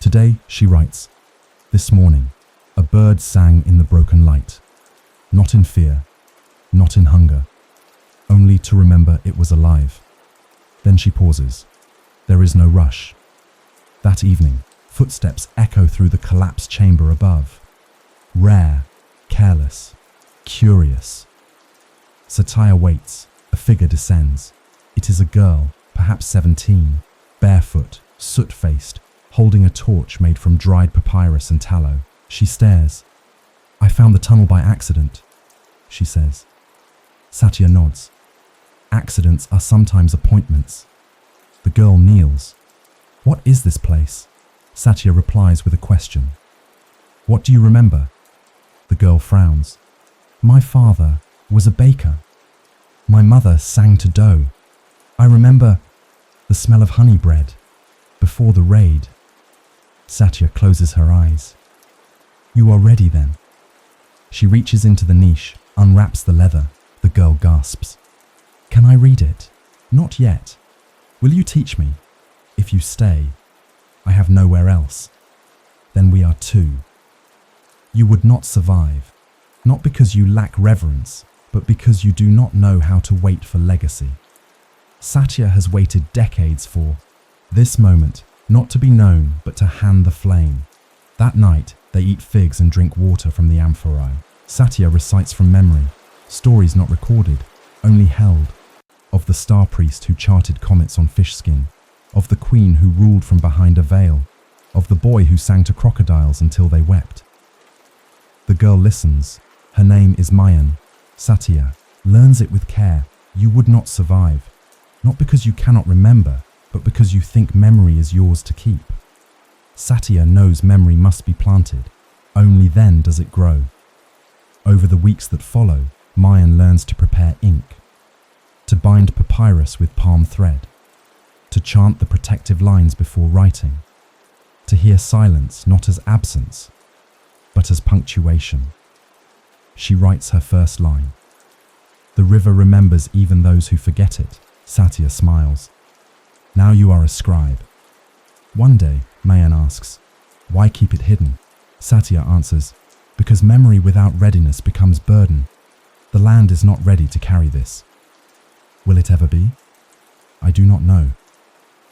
Today, she writes, this morning, a bird sang in the broken light, not in fear, not in hunger, only to remember it was alive. Then she pauses. There is no rush. That evening, footsteps echo through the collapsed chamber above. Rare, careless, curious. Satya waits. A figure descends. It is a girl, perhaps 17, barefoot, soot-faced, holding a torch made from dried papyrus and tallow. She stares. I found the tunnel by accident, she says. Satya nods. Accidents are sometimes appointments. The girl kneels. What is this place? Satya replies with a question. What do you remember? The girl frowns. My father was a baker. My mother sang to dough. I remember the smell of honey bread before the raid. Satya closes her eyes. You are ready then. She reaches into the niche, unwraps the leather. The girl gasps. Can I read it? Not yet. Will you teach me? If you stay, I have nowhere else. Then we are two. You would not survive, not because you lack reverence, but because you do not know how to wait for legacy. Satya has waited decades for this moment, not to be known, but to hand the flame. That night, they eat figs and drink water from the amphorae. Satya recites from memory, stories not recorded, only held, of the star priest who charted comets on fish skin, of the queen who ruled from behind a veil, of the boy who sang to crocodiles until they wept. The girl listens. Her name is Mayan. Satya learns it with care. You would not survive, not because you cannot remember, but because you think memory is yours to keep. Satya knows memory must be planted. Only then does it grow. Over the weeks that follow, Mayan learns to prepare ink, to bind papyrus with palm thread, to chant the protective lines before writing, to hear silence not as absence, but as punctuation. She writes her first line. The river remembers even those who forget it. Satya smiles. Now you are a scribe. One day, Mayan asks, why keep it hidden? Satya answers, because memory without readiness becomes burden. The land is not ready to carry this. Will it ever be? I do not know.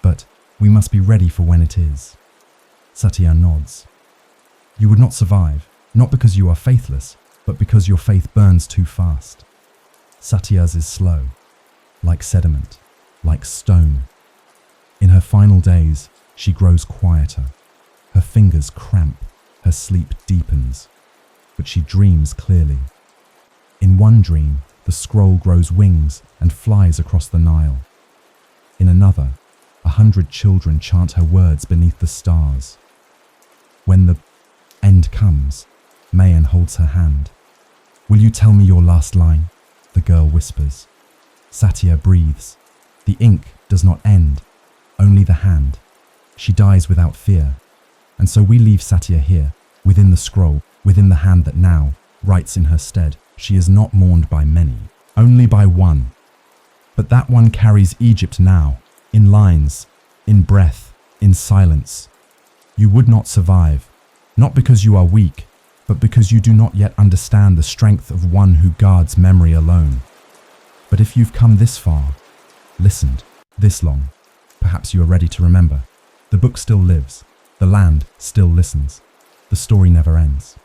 But we must be ready for when it is. Satya nods. You would not survive, not because you are faithless, but because your faith burns too fast. Satya's is slow, like sediment, like stone. In her final days, she grows quieter. Her fingers cramp, her sleep deepens, but she dreams clearly. In one dream, the scroll grows wings and flies across the Nile. In another, 100 children chant her words beneath the stars. When the end comes, Mayan holds her hand. Will you tell me your last line? The girl whispers. Satya breathes. The ink does not end, only the hand. She dies without fear. And so we leave Satya here, within the scroll, within the hand that now writes in her stead. She is not mourned by many, only by one. But that one carries Egypt now, in lines, in breath, in silence. You would not survive, not because you are weak, but because you do not yet understand the strength of one who guards memory alone. But if you've come this far, listened this long, perhaps you are ready to remember. The book still lives, the land still listens, the story never ends.